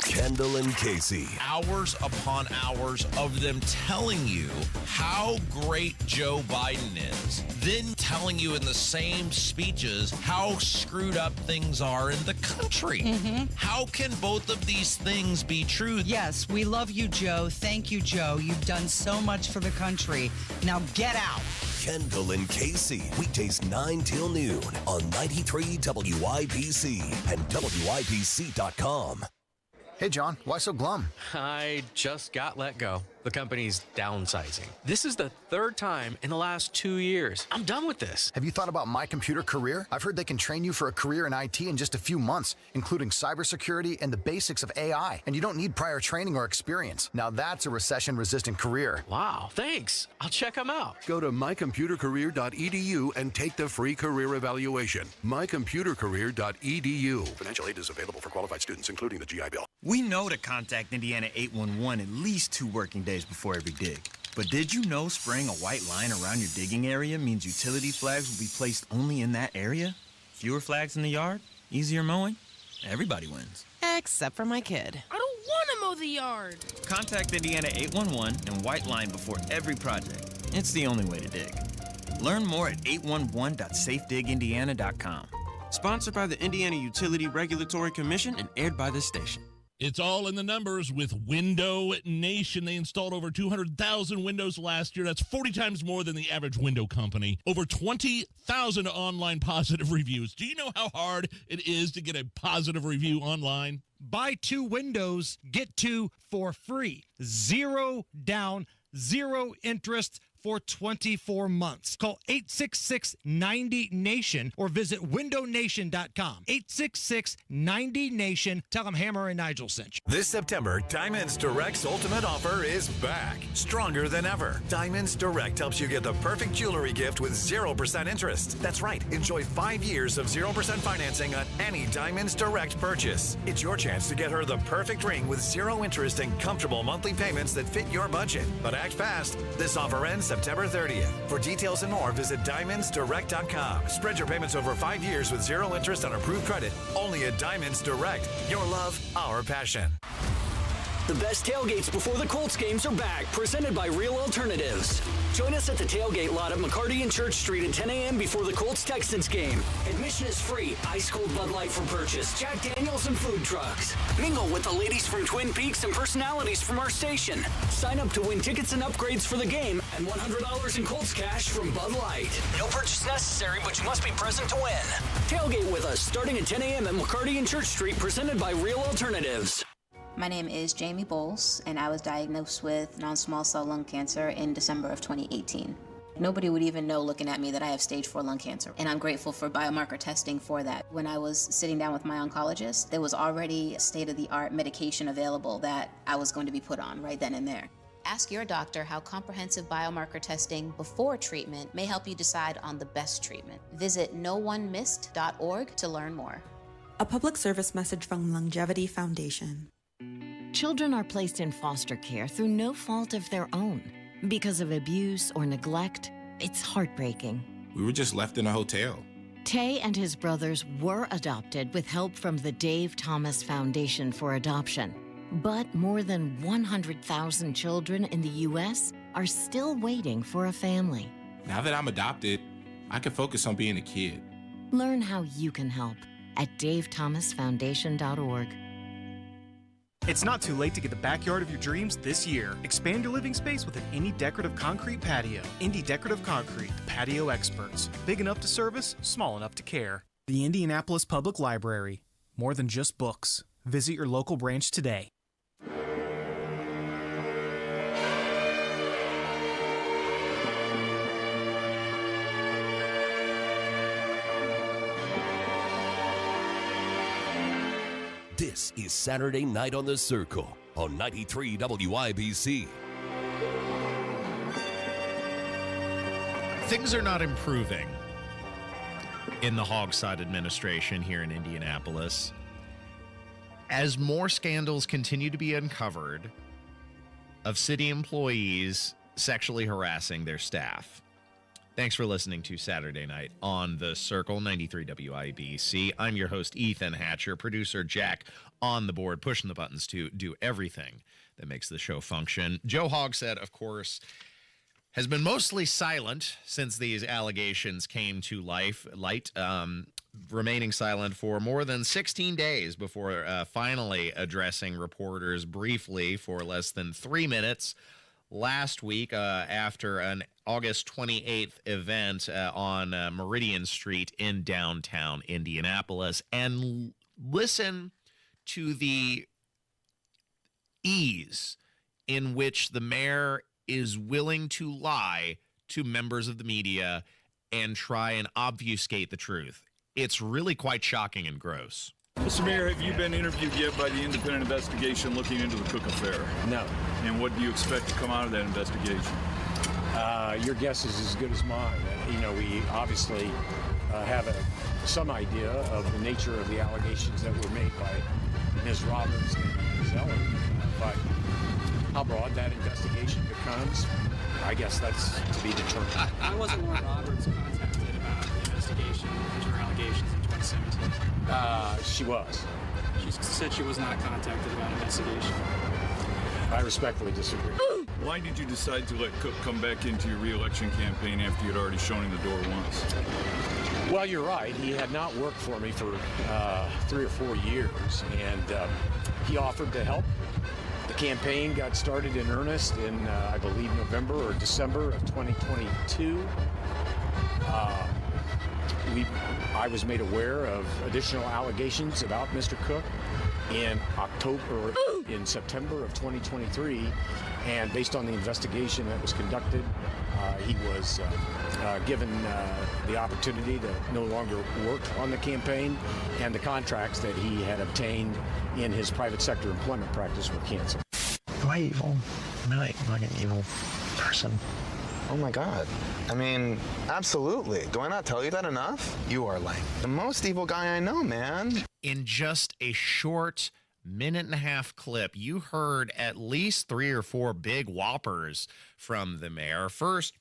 Kendall and Casey. Hours upon hours of them telling you how great Joe Biden is, then telling you in the same speeches how screwed up things are in the country. How can both of these things be true? Yes, we love you, Joe. Thank you, Joe. You've done so much for the country. Now get out. Kendall and Casey, weekdays 9 till noon on 93 WIBC and WIBC.com. Hey, John, why so glum? I just got let go. The company's downsizing. This is the third time in the last 2 years. I'm done with this. Have you thought about My Computer Career? I've heard they can train you for a career in IT in just a few months, including cybersecurity and the basics of AI. And you don't need prior training or experience. Now that's a recession-resistant career. Wow, thanks. I'll check them out. Go to mycomputercareer.edu and take the free career evaluation. mycomputercareer.edu. Financial aid is available for qualified students, including the GI Bill. We know to contact Indiana 811 at least 2 working days before every dig. But did you know spraying a white line around your digging area means utility flags will be placed only in that area? Fewer flags in the yard, easier mowing, everybody wins. Except for my kid. I don't want to mow the yard. Contact Indiana 811 and white line before every project. It's the only way to dig. Learn more at 811.safedigindiana.com. Sponsored by the Indiana Utility Regulatory Commission and aired by this station. It's all in the numbers with Window Nation. They installed over 200,000 windows last year. That's 40 times more than the average window company. Over 20,000 online positive reviews. Do you know how hard it is to get a positive review online? Buy 2 windows, get 2 for free. 0 down, 0 interest for 24 months. Call 866-90-NATION or visit windownation.com. 866-90-NATION. Tell them Hammer and Nigel sent you. This September, Diamonds Direct's ultimate offer is back. Stronger than ever. Diamonds Direct helps you get the perfect jewelry gift with 0% interest. That's right. Enjoy 5 years of 0% financing on any Diamonds Direct purchase. It's your chance to get her the perfect ring with 0 interest and comfortable monthly payments that fit your budget. But act fast. This offer ends September 30th. For details and more, visit DiamondsDirect.com. Spread your payments over 5 years with 0 interest on approved credit. Only at Diamonds Direct. Your love, our passion. The best tailgates before the Colts games are back, presented by Real Alternatives. Join us at the tailgate lot at McCarty and Church Street at 10 a.m. before the Colts-Texans game. Admission is free. Ice cold Bud Light for purchase. Jack Daniels and food trucks. Mingle with the ladies from Twin Peaks and personalities from our station. Sign up to win tickets and upgrades for the game and $100 in Colts cash from Bud Light. No purchase necessary, but you must be present to win. Tailgate with us starting at 10 a.m. at McCarty and Church Street, presented by Real Alternatives. My name is Jamie Bowles, and I was diagnosed with non-small cell lung cancer in December of 2018. Nobody would even know looking at me that I have stage 4 lung cancer, and I'm grateful for biomarker testing for that. When I was sitting down with my oncologist, there was already a state-of-the-art medication available that I was going to be put on right then and there. Ask your doctor how comprehensive biomarker testing before treatment may help you decide on the best treatment. Visit NoOneMissed.org to learn more. A public service message from Longevity Foundation. Children are placed in foster care through no fault of their own. Because of abuse or neglect, it's heartbreaking. We were just left in a hotel. Tay and his brothers were adopted with help from the Dave Thomas Foundation for Adoption. But more than 100,000 children in the U.S. are still waiting for a family. Now that I'm adopted, I can focus on being a kid. Learn how you can help at davethomasfoundation.org. It's not too late to get the backyard of your dreams this year. Expand your living space with an Indie Decorative Concrete patio. Indie Decorative Concrete, the patio experts. Big enough to service, small enough to care. The Indianapolis Public Library. More than just books. Visit your local branch today. This is Saturday Night on the Circle on 93 WIBC. Things are not improving in the Hogside administration here in Indianapolis as more scandals continue to be uncovered of city employees sexually harassing their staff. Thanks for listening to Saturday Night on the Circle, 93 WIBC. I'm your host, Ethan Hatcher, producer Jack on the board, pushing the buttons to do everything that makes the show function. Joe Hogsett, of course, has been mostly silent since these allegations came to light, remaining silent for more than 16 days before finally addressing reporters briefly for less than 3 minutes last week after an August 28th event on Meridian Street in downtown Indianapolis. And listen to the ease in which the mayor is willing to lie to members of the media and try and obfuscate the truth. It's really quite shocking and gross. Mr. Mayor, have you been interviewed yet by the independent investigation looking into the Cook affair? No. And what do you expect to come out of that investigation? Your guess is as good as mine. We obviously have some idea of the nature of the allegations that were made by Ms. Roberts and Ms. Eller, but how broad that investigation becomes, I guess that's to be determined. I wasn't Lauren Roberts contacted about the investigation into her allegations in 2017. She was. She said she was not contacted about investigation. I respectfully disagree. Why did you decide to let Cook come back into your re-election campaign after you had already shown him the door once? Well, you're right. He had not worked for me for 3 or 4 years, and he offered to help. The campaign got started in earnest in, I believe, November or December of 2022. I was made aware of additional allegations about Mr. Cook in September of 2023, and based on the investigation that was conducted, he was given the opportunity to no longer work on the campaign, and the contracts that he had obtained in his private sector employment practice were canceled. Am I evil? Am I like an evil person? Oh my God. I mean, absolutely. Do I not tell you that enough? You are like the most evil guy I know, man. In just a short minute-and-a-half clip, you heard at least 3 or 4 big whoppers from the mayor. First,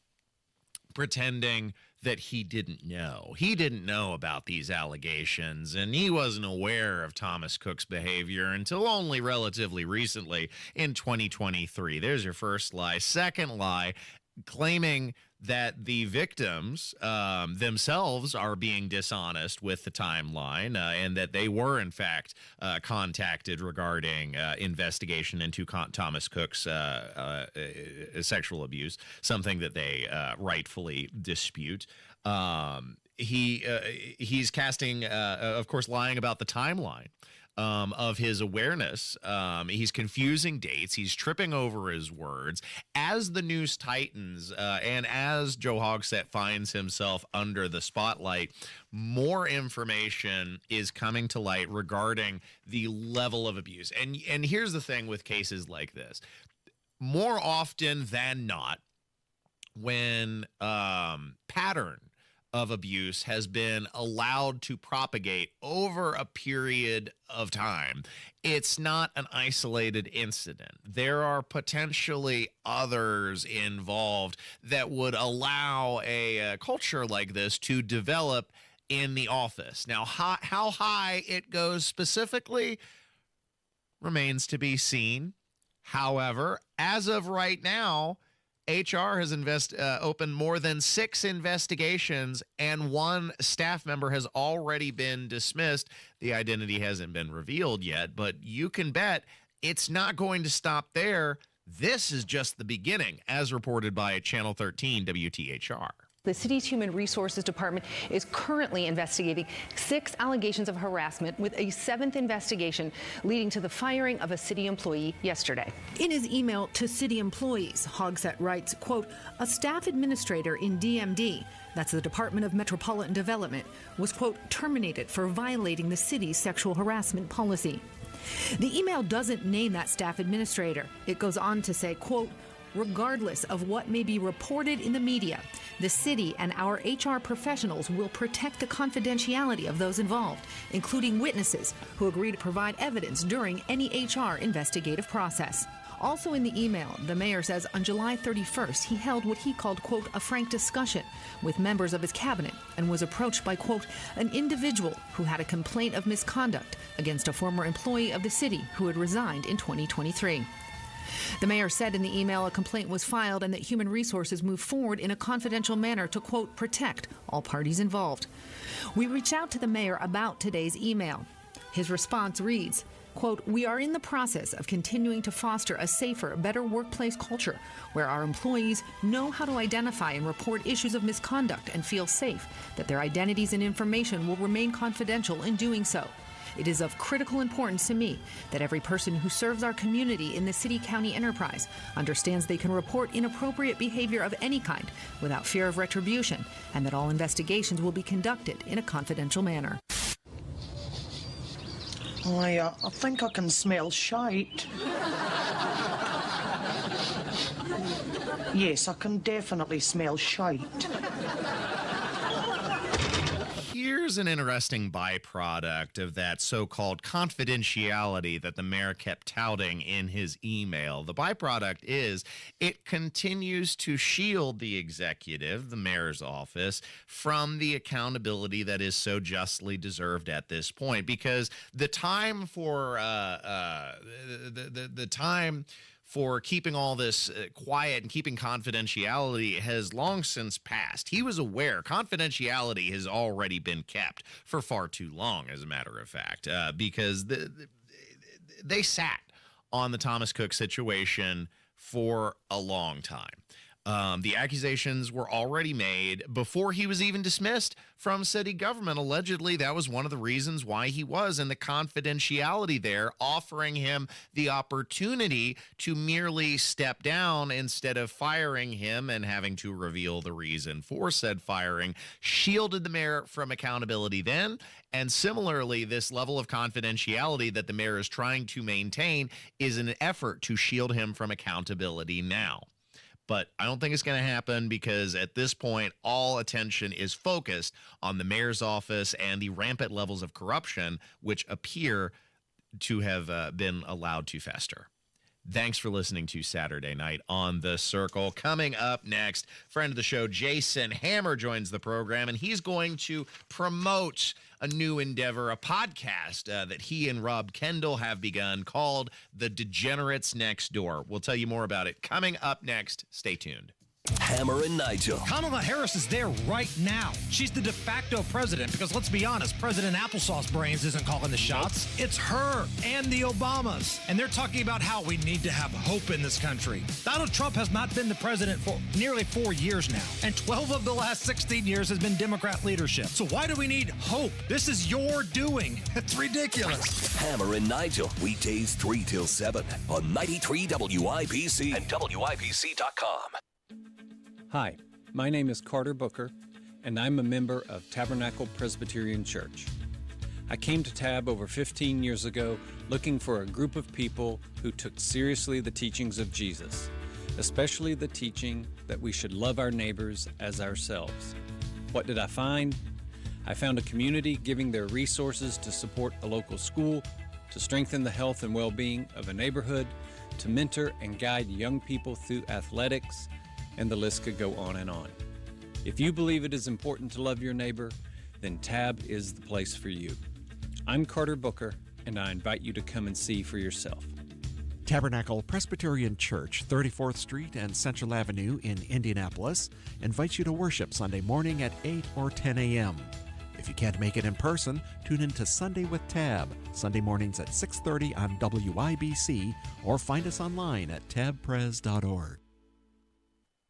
pretending that he didn't know. He didn't know about these allegations, and he wasn't aware of Thomas Cook's behavior until only relatively recently in 2023. There's your first lie. Second lie, claiming that the victims themselves are being dishonest with the timeline and that they were, in fact, contacted regarding investigation into Thomas Cook's sexual abuse, something that they rightfully dispute. He's casting, of course, lying about the timeline of his awareness. He's confusing dates. He's tripping over his words. As the news tightens and as Joe Hogsett finds himself under the spotlight, more information is coming to light regarding the level of abuse. And here's the thing with cases like this. More often than not, when pattern of abuse has been allowed to propagate over a period of time, it's not an isolated incident. There are potentially others involved that would allow a culture like this to develop in the office. Now, how high it goes specifically remains to be seen. However, as of right now, HR has opened more than 6 investigations, and 1 staff member has already been dismissed. The identity hasn't been revealed yet, but you can bet it's not going to stop there. This is just the beginning, as reported by Channel 13 WTHR. The city's Human Resources Department is currently investigating 6 allegations of harassment, with a 7th investigation leading to the firing of a city employee yesterday. In his email to city employees, Hogsett writes, quote, "A staff administrator in DMD, that's the Department of Metropolitan Development, was, quote, terminated for violating the city's sexual harassment policy." The email doesn't name that staff administrator. It goes on to say, quote, "Regardless of what may be reported in the media, the city and our HR professionals will protect the confidentiality of those involved, including witnesses who agree to provide evidence during any HR investigative process." Also in the email, the mayor says on July 31st, he held what he called, quote, "a frank discussion" with members of his cabinet and was approached by, quote, "an individual who had a complaint of misconduct against a former employee of the city who had resigned in 2023. The mayor said in the email a complaint was filed and that Human Resources moved forward in a confidential manner to, quote, "protect all parties involved." We reached out to the mayor about today's email. His response reads, quote, "We are in the process of continuing to foster a safer, better workplace culture where our employees know how to identify and report issues of misconduct and feel safe that their identities and information will remain confidential in doing so. It is of critical importance to me that every person who serves our community in the city-county enterprise understands they can report inappropriate behavior of any kind without fear of retribution, and that all investigations will be conducted in a confidential manner. I think I can smell shite. Yes, I can definitely smell shite. Here's an interesting byproduct of that so-called confidentiality that the mayor kept touting in his email. The byproduct is it continues to shield the executive, the mayor's office, from the accountability that is so justly deserved at this point, because the time for the time for keeping all this quiet and keeping confidentiality has long since passed. He was aware confidentiality has already been kept for far too long, as a matter of fact, because they sat on the Thomas Cook situation for a long time. The accusations were already made before he was even dismissed from city government. Allegedly, that was one of the reasons why he was in the confidentiality there, offering him the opportunity to merely step down instead of firing him and having to reveal the reason for said firing, shielded the mayor from accountability then. And similarly, this level of confidentiality that the mayor is trying to maintain is an effort to shield him from accountability now. But I don't think it's going to happen, because at this point, all attention is focused on the mayor's office and the rampant levels of corruption, which appear to have been allowed to fester. Thanks for listening to Saturday Night on The Circle. Coming up next, friend of the show, Jason Hammer, joins the program, and he's going to promote a new endeavor, a podcast that he and Rob Kendall have begun called The Degenerates Next Door. We'll tell you more about it coming up next. Stay tuned. Hammer and Nigel. Kamala Harris is there right now. She's the de facto president because, let's be honest, President Applesauce Brains isn't calling the shots. It's her and the Obamas. And they're talking about how we need to have hope in this country. Donald Trump has not been the president for nearly 4 years now. And 12 of the last 16 years has been Democrat leadership. So why do we need hope? This is your doing. It's ridiculous. Hammer and Nigel. Weekdays 3 till 7 on 93 WIBC and WIBC.com. Hi, my name is Carter Booker, and I'm a member of Tabernacle Presbyterian Church. I came to Tab over 15 years ago looking for a group of people who took seriously the teachings of Jesus, especially the teaching that we should love our neighbors as ourselves. What did I find? I found a community giving their resources to support a local school, to strengthen the health and well-being of a neighborhood, to mentor and guide young people through athletics, and the list could go on and on. If you believe it is important to love your neighbor, then Tab is the place for you. I'm Carter Booker, and I invite you to come and see for yourself. Tabernacle Presbyterian Church, 34th Street and Central Avenue in Indianapolis, invites you to worship Sunday morning at 8 or 10 a.m. If you can't make it in person, tune in to Sunday with Tab, Sunday mornings at 6:30 on WIBC, or find us online at tabpres.org.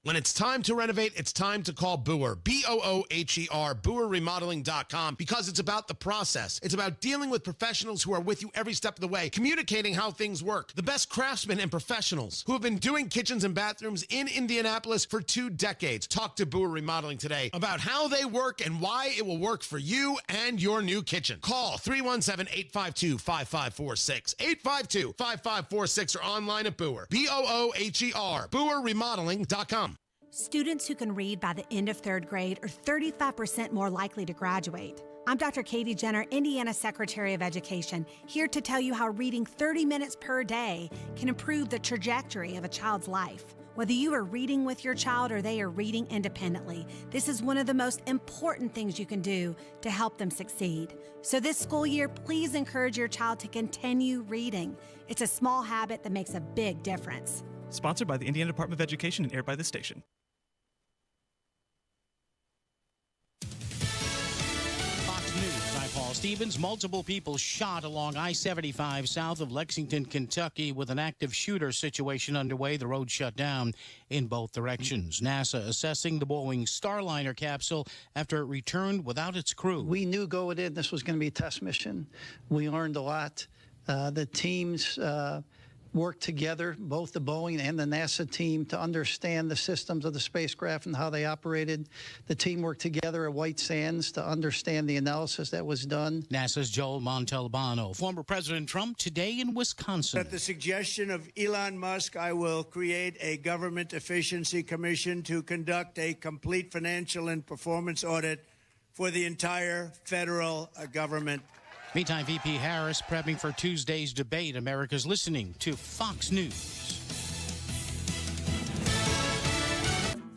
When it's time to renovate, it's time to call Booher, B-O-O-H-E-R, BooherRemodeling.com, because it's about the process. It's about dealing with professionals who are with you every step of the way, communicating how things work. The best craftsmen and professionals who have been doing kitchens and bathrooms in Indianapolis for 2 decades. Talk to Booher Remodeling today about how they work and why it will work for you and your new kitchen. Call 317-852-5546, 852-5546, or online at Booher, B-O-O-H-E-R, BooherRemodeling.com. Students who can read by the end of 3rd grade are 35% more likely to graduate. I'm Dr. Katie Jenner, Indiana Secretary of Education, here to tell you how reading 30 minutes per day can improve the trajectory of a child's life. Whether you are reading with your child or they are reading independently, this is one of the most important things you can do to help them succeed. So this school year, please encourage your child to continue reading. It's a small habit that makes a big difference. Sponsored by the Indiana Department of Education and aired by this station. Fox News, I'm Paul Stevens, multiple people shot along I-75 south of Lexington, Kentucky, with an active shooter situation underway. The road shut down in both directions. NASA assessing the Boeing Starliner capsule after it returned without its crew. We knew going in this was going to be a test mission. We learned a lot. The teams worked together, both the Boeing and the NASA team, to understand the systems of the spacecraft and how they operated. The team worked together at White Sands to understand the analysis that was done. NASA's Joel Montalbano. Former President Trump today in Wisconsin. At the suggestion of Elon Musk, I will create a government efficiency commission to conduct a complete financial and performance audit for the entire federal government. Meantime, VP Harris prepping for Tuesday's debate. America's listening to Fox News.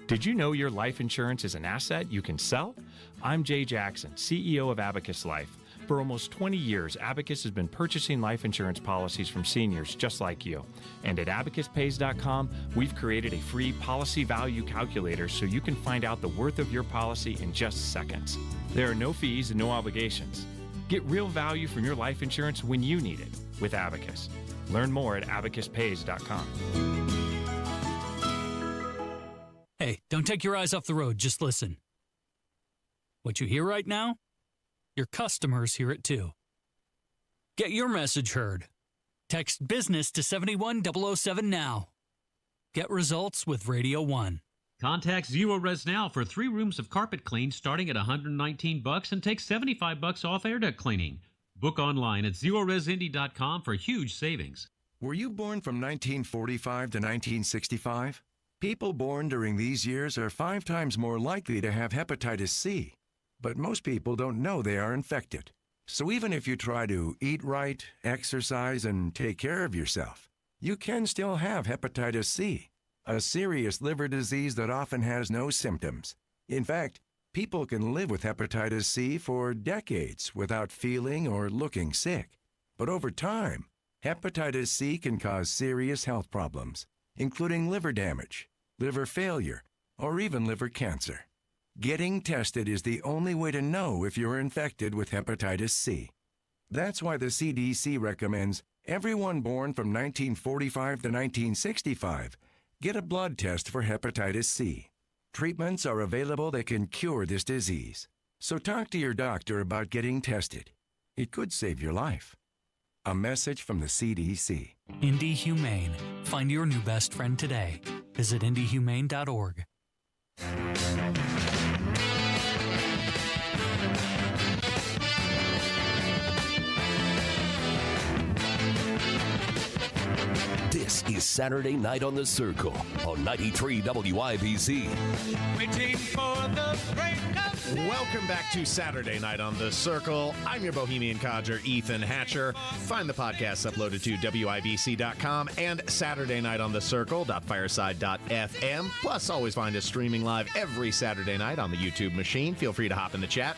Did you know your life insurance is an asset you can sell? I'm Jay Jackson, CEO of Abacus Life. For almost 20 years, Abacus has been purchasing life insurance policies from seniors just like you. And at abacuspays.com, we've created a free policy value calculator so you can find out the worth of your policy in just seconds. There are no fees and no obligations. Get real value from your life insurance when you need it with Abacus. Learn more at abacuspays.com. Hey, don't take your eyes off the road, just listen. What you hear right now, your customers hear it too. Get your message heard. Text BUSINESS to 71007 now. Get results with Radio 1. Contact Zero Res now for 3 rooms of carpet clean starting at $119 and take $75 off air duct cleaning. Book online at ZeroResIndy.com for huge savings. Were you born from 1945 to 1965? People born during these years are 5 times more likely to have hepatitis C. But most people don't know they are infected. So even if you try to eat right, exercise, and take care of yourself, you can still have hepatitis C, a serious liver disease that often has no symptoms. In fact, people can live with hepatitis C for decades without feeling or looking sick. But over time, hepatitis C can cause serious health problems, including liver damage, liver failure, or even liver cancer. Getting tested is the only way to know if you're infected with hepatitis C. That's why the CDC recommends everyone born from 1945 to 1965 get a blood test for hepatitis C. Treatments are available that can cure this disease. So talk to your doctor about getting tested. It could save your life. A message from the CDC. Indy Humane. Find your new best friend today. Visit indyhumane.org. This is Saturday Night on the Circle on 93 WIBC. Waiting for the break of day. Welcome back to Saturday Night on the Circle. I'm your Bohemian codger, Ethan Hatcher. Find the podcast uploaded to WIBC.com and SaturdayNightOnTheCircle.fireside.fm. Plus, always find us streaming live every Saturday night on the YouTube machine. Feel free to hop in the chat.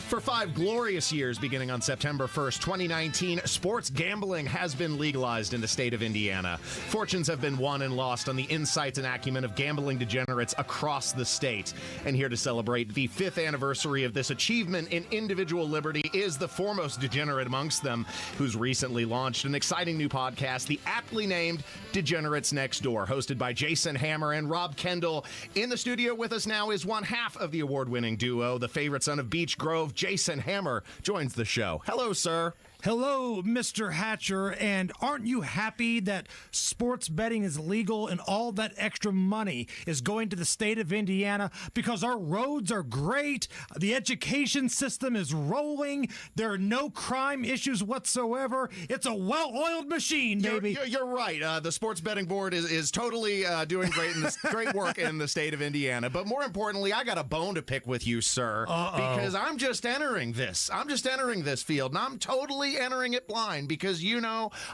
For 5 glorious years, beginning on September 1st, 2019, sports gambling has been legalized in the state of Indiana. Fortunes have been won and lost on the insights and acumen of gambling degenerates across the state. And here to celebrate the 5th anniversary of this achievement in individual liberty is the foremost degenerate amongst them, who's recently launched an exciting new podcast, the aptly named Degenerates Next Door, hosted by Jason Hammer and Rob Kendall. In the studio with us now is one half of the award-winning duo, the favorite son of Beech Grove, Jason Hammer, joins the show. Hello, sir. Hello, Mr. Hatcher, and aren't you happy that sports betting is legal and all that extra money is going to the state of Indiana? Because our roads are great, the education system is rolling, there are no crime issues whatsoever. It's a well-oiled machine, baby. You're right. The sports betting board is totally doing great work in the state of Indiana. But more importantly, I got a bone to pick with you, sir, because I'm just entering this. I'm just entering this field, and I'm totally totally entering it blind because,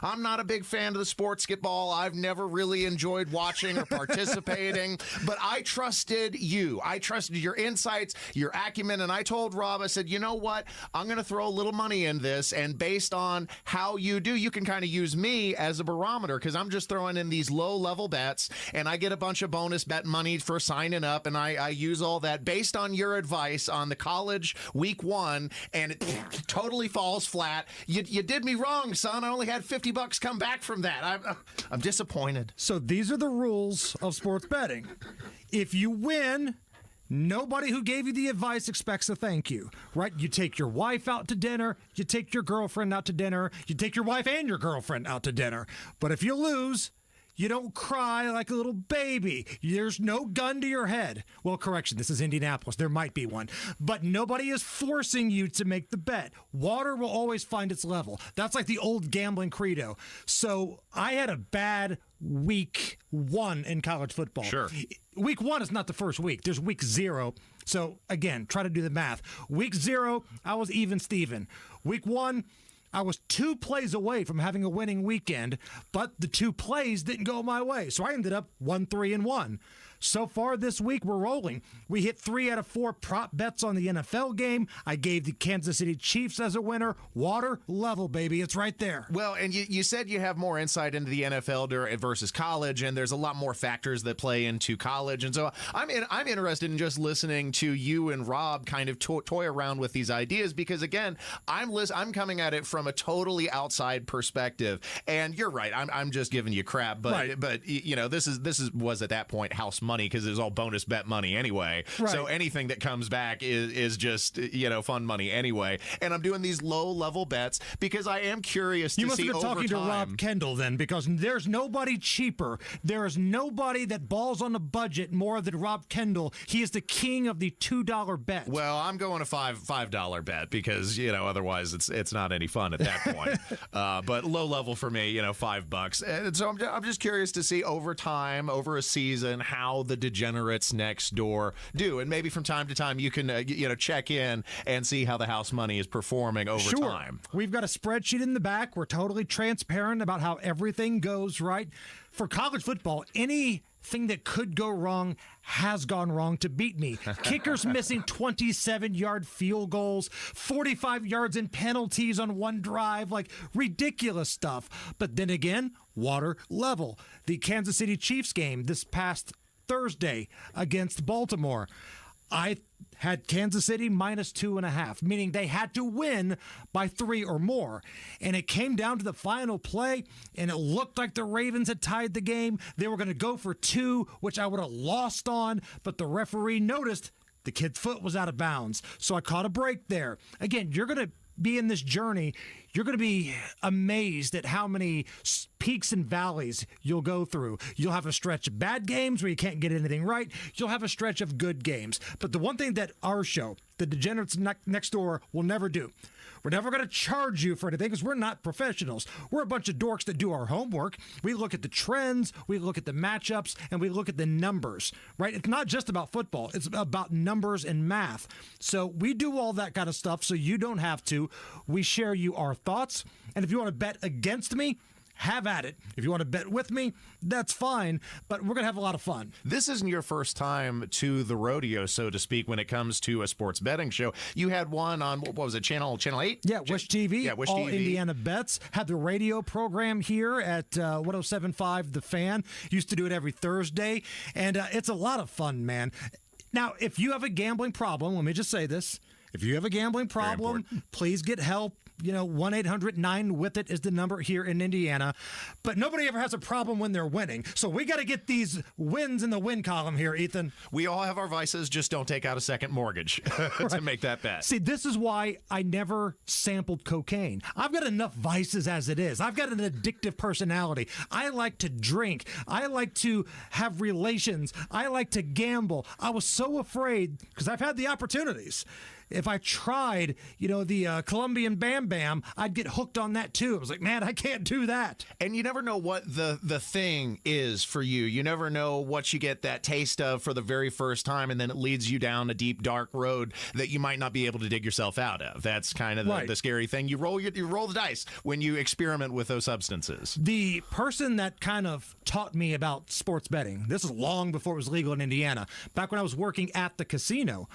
I'm not a big fan of the sports ball. I've never really enjoyed watching or participating, but I trusted you. I trusted your insights, your acumen, and I told Rob, I said, you know what? I'm going to throw a little money in this, and based on how you do, you can kind of use me as a barometer because I'm just throwing in these low-level bets, and I get a bunch of bonus bet money for signing up, and I use all that based on your advice on the college week 1, and it totally falls flat. You did me wrong, son. I only had $50 come back from that. I'm disappointed. So these are the rules of sports betting. If you win, nobody who gave you the advice expects a thank you, right? You take your wife out to dinner, you take your girlfriend out to dinner, you take your wife and your girlfriend out to dinner. But if you lose, you don't cry like a little baby. There's no gun to your head. Well, correction, this is Indianapolis. There might be one. But nobody is forcing you to make the bet. Water will always find its level. That's like the old gambling credo. So I had a bad week 1 in college football. Sure. Week 1 is not the first week. There's week 0. So, again, try to do the math. Week 0, I was even Steven. Week 1, I was 2 plays away from having a winning weekend, but the 2 plays didn't go my way. So I ended up 1-3-1. So far this week, we're rolling. We hit 3 out of 4 prop bets on the NFL game. I gave the Kansas City Chiefs as a winner. Water level, baby. It's right there. Well, and you said you have more insight into the NFL versus college, and there's a lot more factors that play into college. And so I'm interested in just listening to you and Rob kind of toy around with these ideas because, again, I'm coming at it from a totally outside perspective. And you're right. I'm just giving you crap. But, right. But this was at that point house money because it was all bonus bet money anyway. Right. So anything that comes back is just fun money anyway. And I'm doing these low level bets because I am curious to see over time. You must have been talking to Rob Kendall then, because there's nobody cheaper. There is nobody that balls on the budget more than Rob Kendall. He is the king of the $2 bet. Well, I'm going a $5 bet because otherwise it's not any fun at that point. But low level for me, $5. And so I'm just curious to see over time, over a season, how the degenerates next door do, and maybe from time to time you can check in and see how the house money is performing over time. We've got a spreadsheet in the back. We're totally transparent about how everything goes, right? For college football, anything that could go wrong has gone wrong to beat me. Kickers missing 27-yard field goals, 45 yards in penalties on one drive, like ridiculous stuff. But then again, water level. The Kansas City Chiefs game this past Thursday against Baltimore, I had Kansas City minus 2.5, meaning they had to win by 3 or more. And it came down to the final play, and it looked like the Ravens had tied the game. They were going to go for 2, which I would have lost on, but the referee noticed the kid's foot was out of bounds. So I caught a break there. Again, you're going to be in this journey. You're going to be amazed at how many peaks and valleys you'll go through. You'll have a stretch of bad games where you can't get anything right. You'll have a stretch of good games. But the one thing that our show, the Degenerates Next Door, will never do, we're never going to charge you for anything because we're not professionals. We're a bunch of dorks that do our homework. We look at the trends, we look at the matchups, and we look at the numbers, right? It's not just about football. It's about numbers and math. So we do all that kind of stuff so you don't have to. We share you our thoughts. And if you want to bet against me, have at it. If you want to bet with me, that's fine, but we're going to have a lot of fun. This isn't your first time to the rodeo, so to speak, when it comes to a sports betting show. You had one on, what was it, Channel 8? Yeah, Wish TV. Yeah, Wish All TV. Indiana Bets. Had the radio program here at 107.5 The Fan. Used to do it every Thursday, and it's a lot of fun, man. Now, if you have a gambling problem, let me just say this. If you have a gambling problem, please get help. 1-800-9-WITH-IT is the number here in Indiana. But nobody ever has a problem when they're winning. So we got to get these wins in the win column here, Ethan. We all have our vices, just don't take out a second mortgage to make that bet. See, this is why I never sampled cocaine. I've got enough vices as it is. I've got an addictive personality. I like to drink. I like to have relations. I like to gamble. I was so afraid because I've had the opportunities. If I tried, the Colombian Bam Bam, I'd get hooked on that too. I was like, man, I can't do that. And you never know what the thing is for you. You never know what you get that taste of for the very first time, and then it leads you down a deep, dark road that you might not be able to dig yourself out of. That's kind of the scary thing. You roll the dice when you experiment with those substances. The person that kind of taught me about sports betting, this is long before it was legal in Indiana, back when I was working at the casino,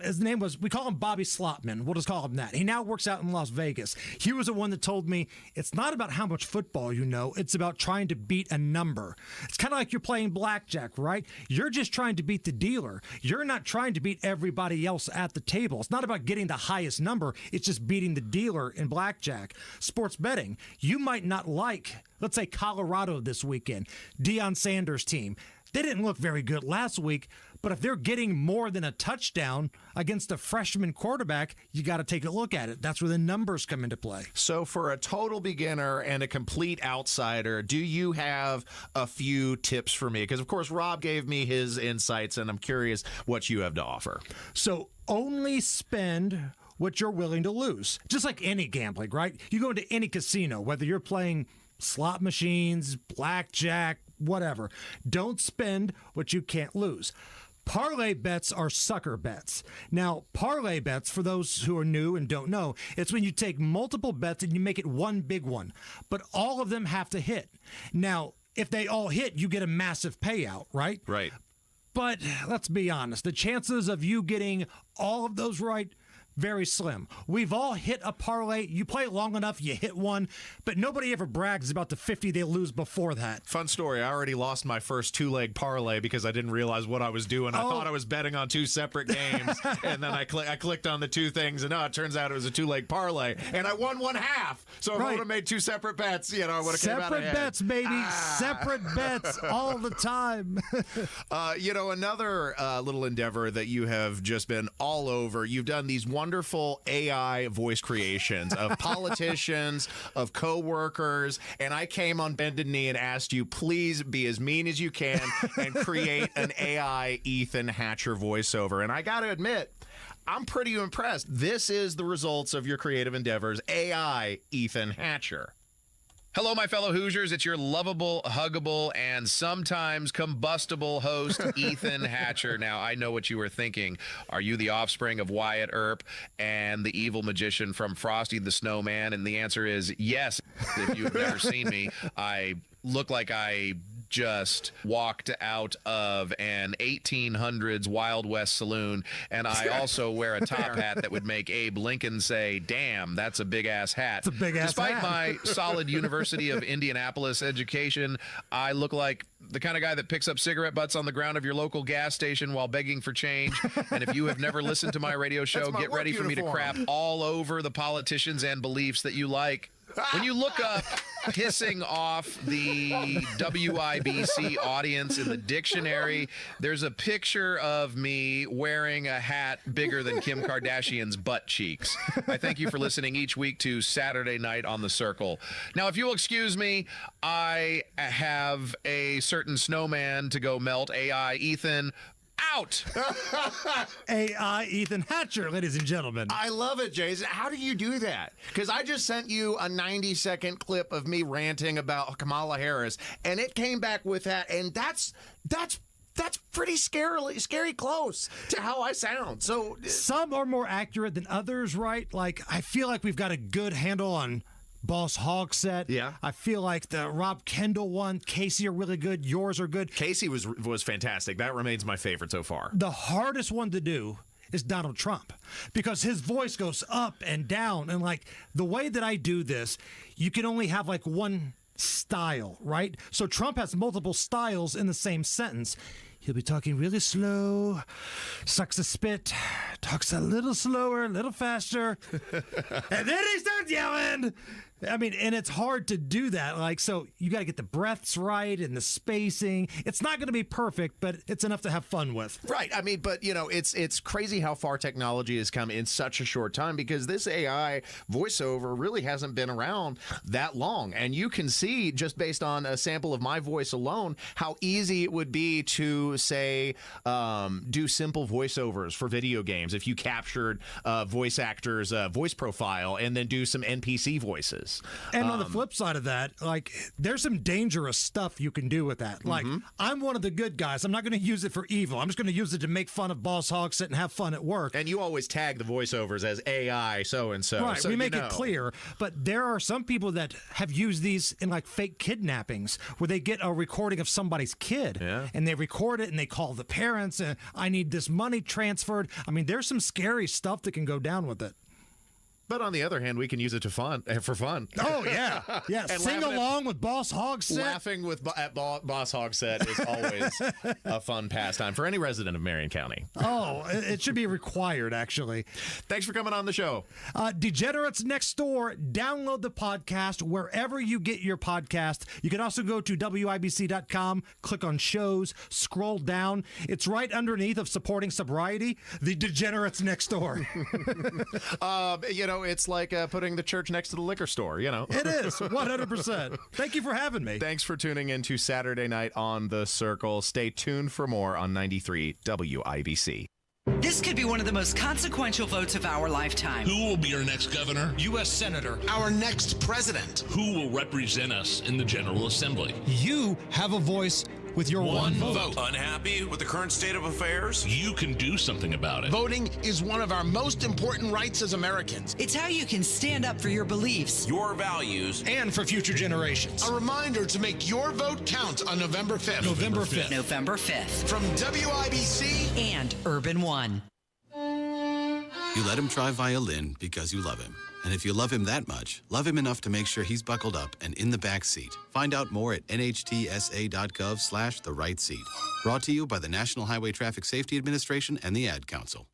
his name was, we call him Bobby Slotman. We'll just call him that. He now works out in Las Vegas. He was the one that told me it's not about how much football you know, it's about trying to beat a number. It's kind of like you're playing blackjack, right? You're just trying to beat the dealer. You're not trying to beat everybody else at the table. It's not about getting the highest number. It's just beating the dealer in blackjack. Sports betting, you might not like, let's say, Colorado this weekend, Deion Sanders' team. They didn't look very good last week, but if they're getting more than a touchdown against a freshman quarterback, you got to take a look at it. That's where the numbers come into play. So for a total beginner and a complete outsider, do you have a few tips for me? Because, of course, Rob gave me his insights, and I'm curious what you have to offer. So only spend what you're willing to lose. Just like any gambling, right? You go into any casino, whether you're playing slot machines, blackjack, whatever. Don't spend what you can't lose. Parlay bets are sucker bets. Now, parlay bets, for those who are new and don't know, it's when you take multiple bets and you make it one big one, but all of them have to hit. Now, if they all hit, you get a massive payout, right? Right. But let's be honest, the chances of you getting all of those right, very slim. We've all hit a parlay. You play it long enough, you hit one, but nobody ever brags about the 50 they lose before that. Fun story. I already lost my first two-leg parlay because I didn't realize what I was doing. I thought I was betting on two separate games, and then I clicked on the two things, and it turns out it was a two-leg parlay, and I won one half. So if I would have made two separate bets, I would have came out ahead. Separate bets, baby. Separate bets all the time. Another little endeavor that you have just been all over. You've done these wonderful AI voice creations of politicians, of co-workers, and I came on bended knee and asked you, please be as mean as you can and create an AI Ethan Hatcher voiceover. And I got to admit, I'm pretty impressed. This is the results of your creative endeavors, AI Ethan Hatcher. Hello, my fellow Hoosiers. It's your lovable, huggable, and sometimes combustible host, Ethan Hatcher. Now, I know what you were thinking. Are you the offspring of Wyatt Earp and the evil magician from Frosty the Snowman? And the answer is yes. If you've never seen me, I look like I just walked out of an 1800s Wild West saloon, and I also wear a top hat that would make Abe Lincoln say, damn, that's a big-ass hat. It's a big-ass Despite hat. my solid University of Indianapolis education, I look like the kind of guy that picks up cigarette butts on the ground of your local gas station while begging for change. And if you have never listened to my radio show, get ready for me to crap all over the politicians and beliefs that you like. When you look up pissing off the WIBC audience in the dictionary, there's a picture of me wearing a hat bigger than Kim Kardashian's butt cheeks. I thank you for listening each week to Saturday Night on the Circle. Now, if you'll excuse me, I have a certain snowman to go melt. AI Ethan, out. AI Ethan Hatcher, ladies and gentlemen. I love it, Jason. How do you do that? Because I just sent you a 90-second clip of me ranting about Kamala Harris, and it came back with that, and that's pretty scary close to how I sound. So some are more accurate than others, right? Like, I feel like we've got a good handle on Boss Hog set. Yeah. I feel like the Rob Kendall one, Casey are really good. Yours are good. Casey was fantastic. That remains my favorite so far. The hardest one to do is Donald Trump because his voice goes up and down. And like the way that I do this, you can only have like one style, right? So Trump has multiple styles in the same sentence. He'll be talking really slow, sucks a spit, talks a little slower, a little faster, and then he starts yelling. I mean, and it's hard to do that. Like, so you got to get the breaths right and the spacing. It's not going to be perfect, but it's enough to have fun with. Right. I mean, but, it's crazy how far technology has come in such a short time, because this AI voiceover really hasn't been around that long. And you can see, just based on a sample of my voice alone, how easy it would be to, say, do simple voiceovers for video games if you captured voice actors' voice profile and then do some NPC voices. And on the flip side of that, like, there's some dangerous stuff you can do with that. Like, I'm one of the good guys. I'm not going to use it for evil. I'm just going to use it to make fun of Boss Hogsett and have fun at work. And you always tag the voiceovers as AI so-and-so. Right, so we make it clear. But there are some people that have used these in, like, fake kidnappings where they get a recording of somebody's kid. Yeah. And they record it and they call the parents and I need this money transferred. I mean, there's some scary stuff that can go down with it. But on the other hand, we can use it for fun. Oh, yeah. Yeah, And sing along with Boss Hogsett. Laughing at Boss Hogsett is always a fun pastime for any resident of Marion County. Oh, it should be required, actually. Thanks for coming on the show. Degenerates Next Door. Download the podcast wherever you get your podcast. You can also go to WIBC.com, click on shows, scroll down. It's right underneath of supporting sobriety, the Degenerates Next Door. It's like putting the church next to the liquor store, It is, 100%. Thank you for having me. Thanks for tuning in to Saturday Night on the Circle. Stay tuned for more on 93 WIBC. This could be one of the most consequential votes of our lifetime. Who will be our next governor? U.S. Senator. Our next president. Who will represent us in the General Assembly? You have a voice with your one vote. Unhappy with the current state of affairs? You can do something about it. Voting is one of our most important rights as Americans. It's how you can stand up for your beliefs, your values, and for future generations. A reminder to make your vote count on November 5th. November 5th. From WIBC and Urban One. You let him try violin because you love him. And if you love him that much, love him enough to make sure he's buckled up and in the back seat. Find out more at nhtsa.gov/the right seat. Brought to you by the National Highway Traffic Safety Administration and the Ad Council.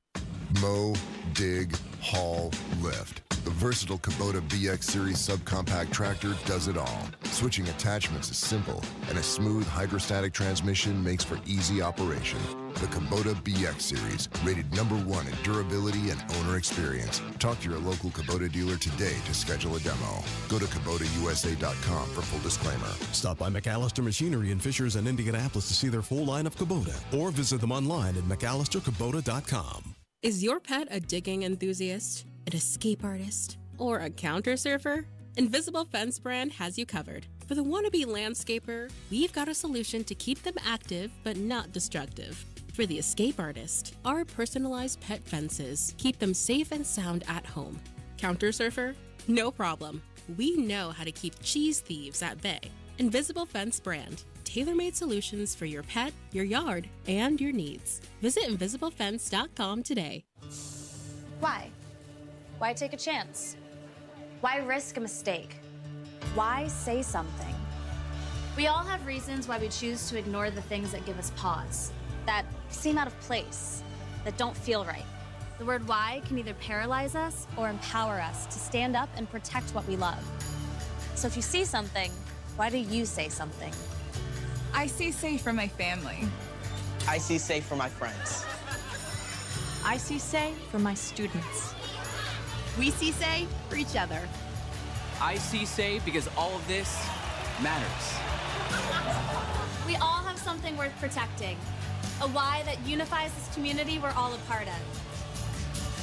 Mow, dig, haul, lift. The versatile Kubota BX Series subcompact tractor does it all. Switching attachments is simple, and a smooth hydrostatic transmission makes for easy operation. The Kubota BX Series, rated #1 in durability and owner experience. Talk to your local Kubota dealer today to schedule a demo. Go to KubotaUSA.com for full disclaimer. Stop by McAllister Machinery in Fishers and Indianapolis to see their full line of Kubota, or visit them online at McAllisterKubota.com. Is your pet a digging enthusiast, an escape artist, or a counter surfer? Invisible Fence brand has you covered. For the wannabe landscaper, we've got a solution to keep them active but not destructive. For the escape artist, our personalized pet fences keep them safe and sound at home. Counter surfer? No problem. We know how to keep cheese thieves at bay. Invisible Fence brand. Tailor-made solutions for your pet, your yard, and your needs. Visit InvisibleFence.com today. Why? Why take a chance? Why risk a mistake? Why say something? We all have reasons why we choose to ignore the things that give us pause, that seem out of place, that don't feel right. The word why can either paralyze us or empower us to stand up and protect what we love. So if you see something, why do you say something? I see safe for my family. I see safe for my friends. I see say for my students. We see say for each other. I see say because all of this matters. We all have something worth protecting, a why that unifies this community we're all a part of.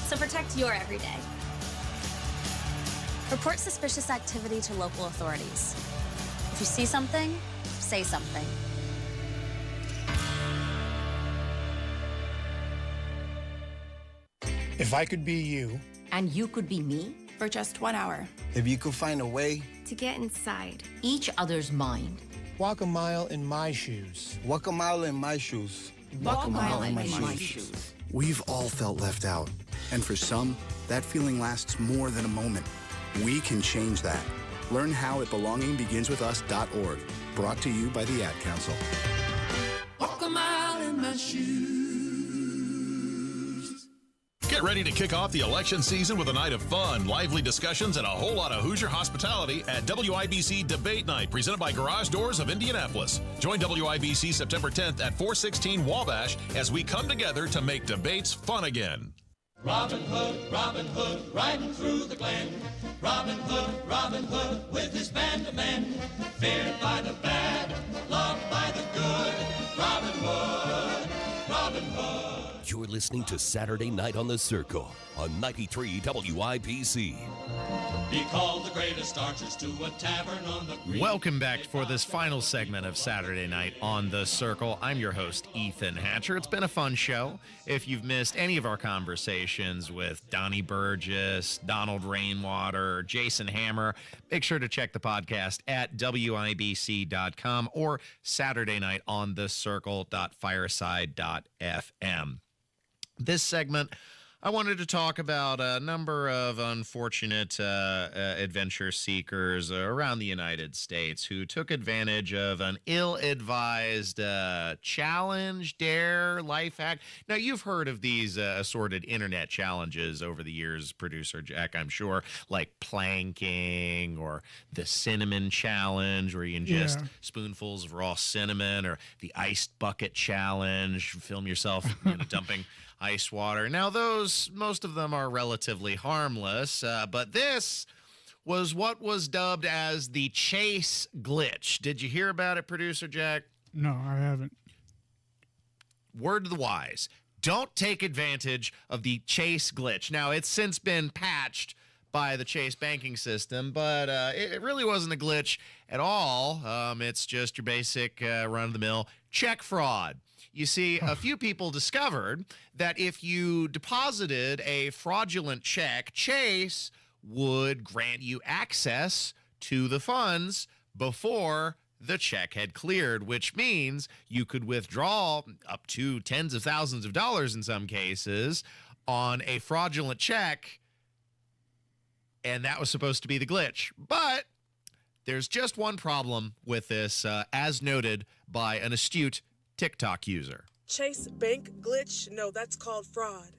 So protect your everyday. Report suspicious activity to local authorities. If you see something, say something. If I could be you. And you could be me? For just 1 hour. If you could find a way. To get inside each other's mind. Walk a mile in my shoes. Walk a mile in my shoes. Walk a mile in my shoes. We've all felt left out. And for some, that feeling lasts more than a moment. We can change that. Learn how at belongingbeginswithus.org. Brought to you by the Ad Council. Walk a mile in my shoes. Get ready to kick off the election season with a night of fun, lively discussions, and a whole lot of Hoosier hospitality at WIBC Debate Night, presented by Garage Doors of Indianapolis. Join WIBC September 10th at 416 Wabash as we come together to make debates fun again. Robin Hood, riding through the glen. Robin Hood, with his band of men. Feared by the bad, loved by the good. Robin Hood. You're listening to Saturday Night on the Circle on 93 WIBC. He called the greatest archers to a tavern on the green. Welcome back for this final segment of Saturday Night on the Circle. I'm your host, Ethan Hatcher. It's been a fun show. If you've missed any of our conversations with Donnie Burgess, Donald Rainwater, Jason Hammer, make sure to check the podcast at WIBC.com or SaturdayNightOnTheCircle.fireside.fm. This segment, I wanted to talk about a number of unfortunate adventure seekers around the United States who took advantage of an ill-advised challenge, dare, life hack. Now, you've heard of these assorted internet challenges over the years, Producer Jack, I'm sure, like planking or the cinnamon challenge where you ingest spoonfuls of raw cinnamon, or the iced bucket challenge, film yourself dumping ice water. Now, most of them are relatively harmless, but this was what was dubbed as the Chase glitch. Did you hear about it, Producer Jack? No, I haven't. Word to the wise, don't take advantage of the Chase glitch. Now, it's since been patched by the Chase banking system, but it really wasn't a glitch at all. It's just your basic run-of-the-mill check fraud. You see, a few people discovered that if you deposited a fraudulent check, Chase would grant you access to the funds before the check had cleared, which means you could withdraw up to tens of thousands of dollars in some cases on a fraudulent check, and that was supposed to be the glitch. But there's just one problem with this, as noted by an astute TikTok user. Chase bank glitch? No, that's called fraud.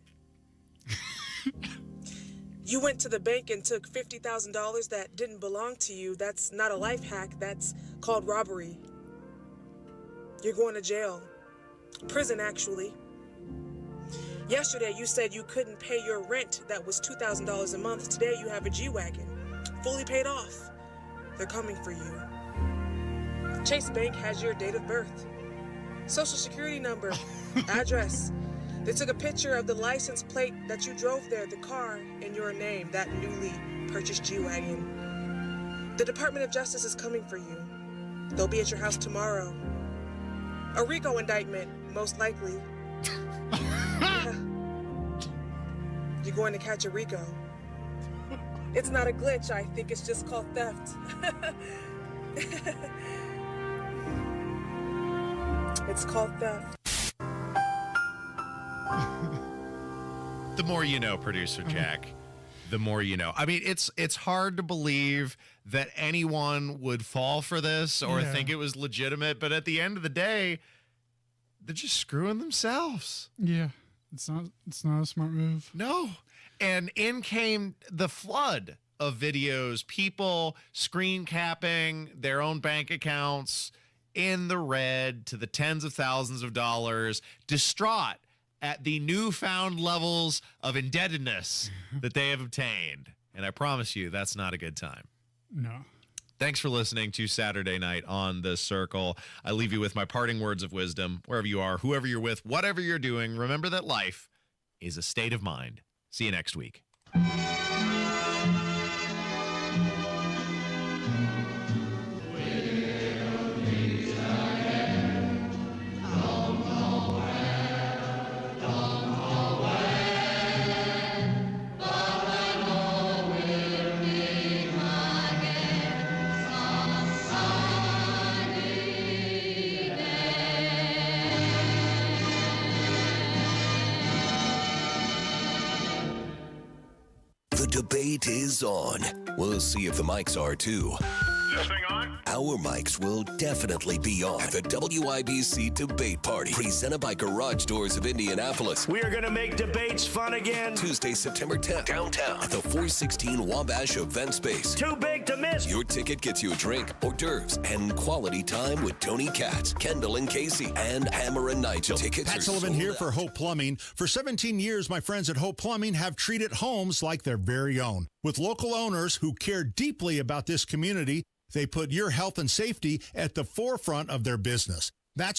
You went to the bank and took $50,000 that didn't belong to you. That's not a life hack. That's called robbery. You're going to jail. Prison, actually. Yesterday, you said you couldn't pay your rent that was $2,000 a month. Today, you have a G-Wagon. Fully paid off. They're coming for you. Chase Bank has your date of birth, Social Security number, address. They took a picture of the license plate that you drove there, the car in your name, that newly purchased G-Wagon. The Department of Justice is coming for you. They'll be at your house tomorrow. A RICO indictment, most likely. Yeah. You're going to catch a RICO. It's not a glitch, I think it's just called theft. It's called theft. The more you know, Producer Jack, the more you know. I mean, it's hard to believe that anyone would fall for this or think it was legitimate, but at the end of the day, they're just screwing themselves. Yeah, it's not a smart move. No. And in came the flood of videos, people screen capping their own bank accounts in the red to the tens of thousands of dollars, distraught at the newfound levels of indebtedness that they have obtained. And I promise you, that's not a good time. No. Thanks for listening to Saturday Night on the Circle. I leave you with my parting words of wisdom. Wherever you are, whoever you're with, whatever you're doing, remember that life is a state of mind. See you next week. The debate is on. We'll see if the mics are too. this thing on? Our mics will definitely be on at the WIBC Debate Party, presented by Garage Doors of Indianapolis. We are going to make debates fun again. Tuesday, September 10th, downtown at the 416 Wabash Event Space. Too big to miss. Your ticket gets you a drink, hors d'oeuvres, and quality time with Tony Katz, Kendall and Casey, and Hammer and Nigel. Tickets Pat are Sullivan sold here out. for Hope Plumbing. For 17 years, my friends at Hope Plumbing have treated homes like their very own. With local owners who care deeply about this community, they put your health and safety at the forefront of their business.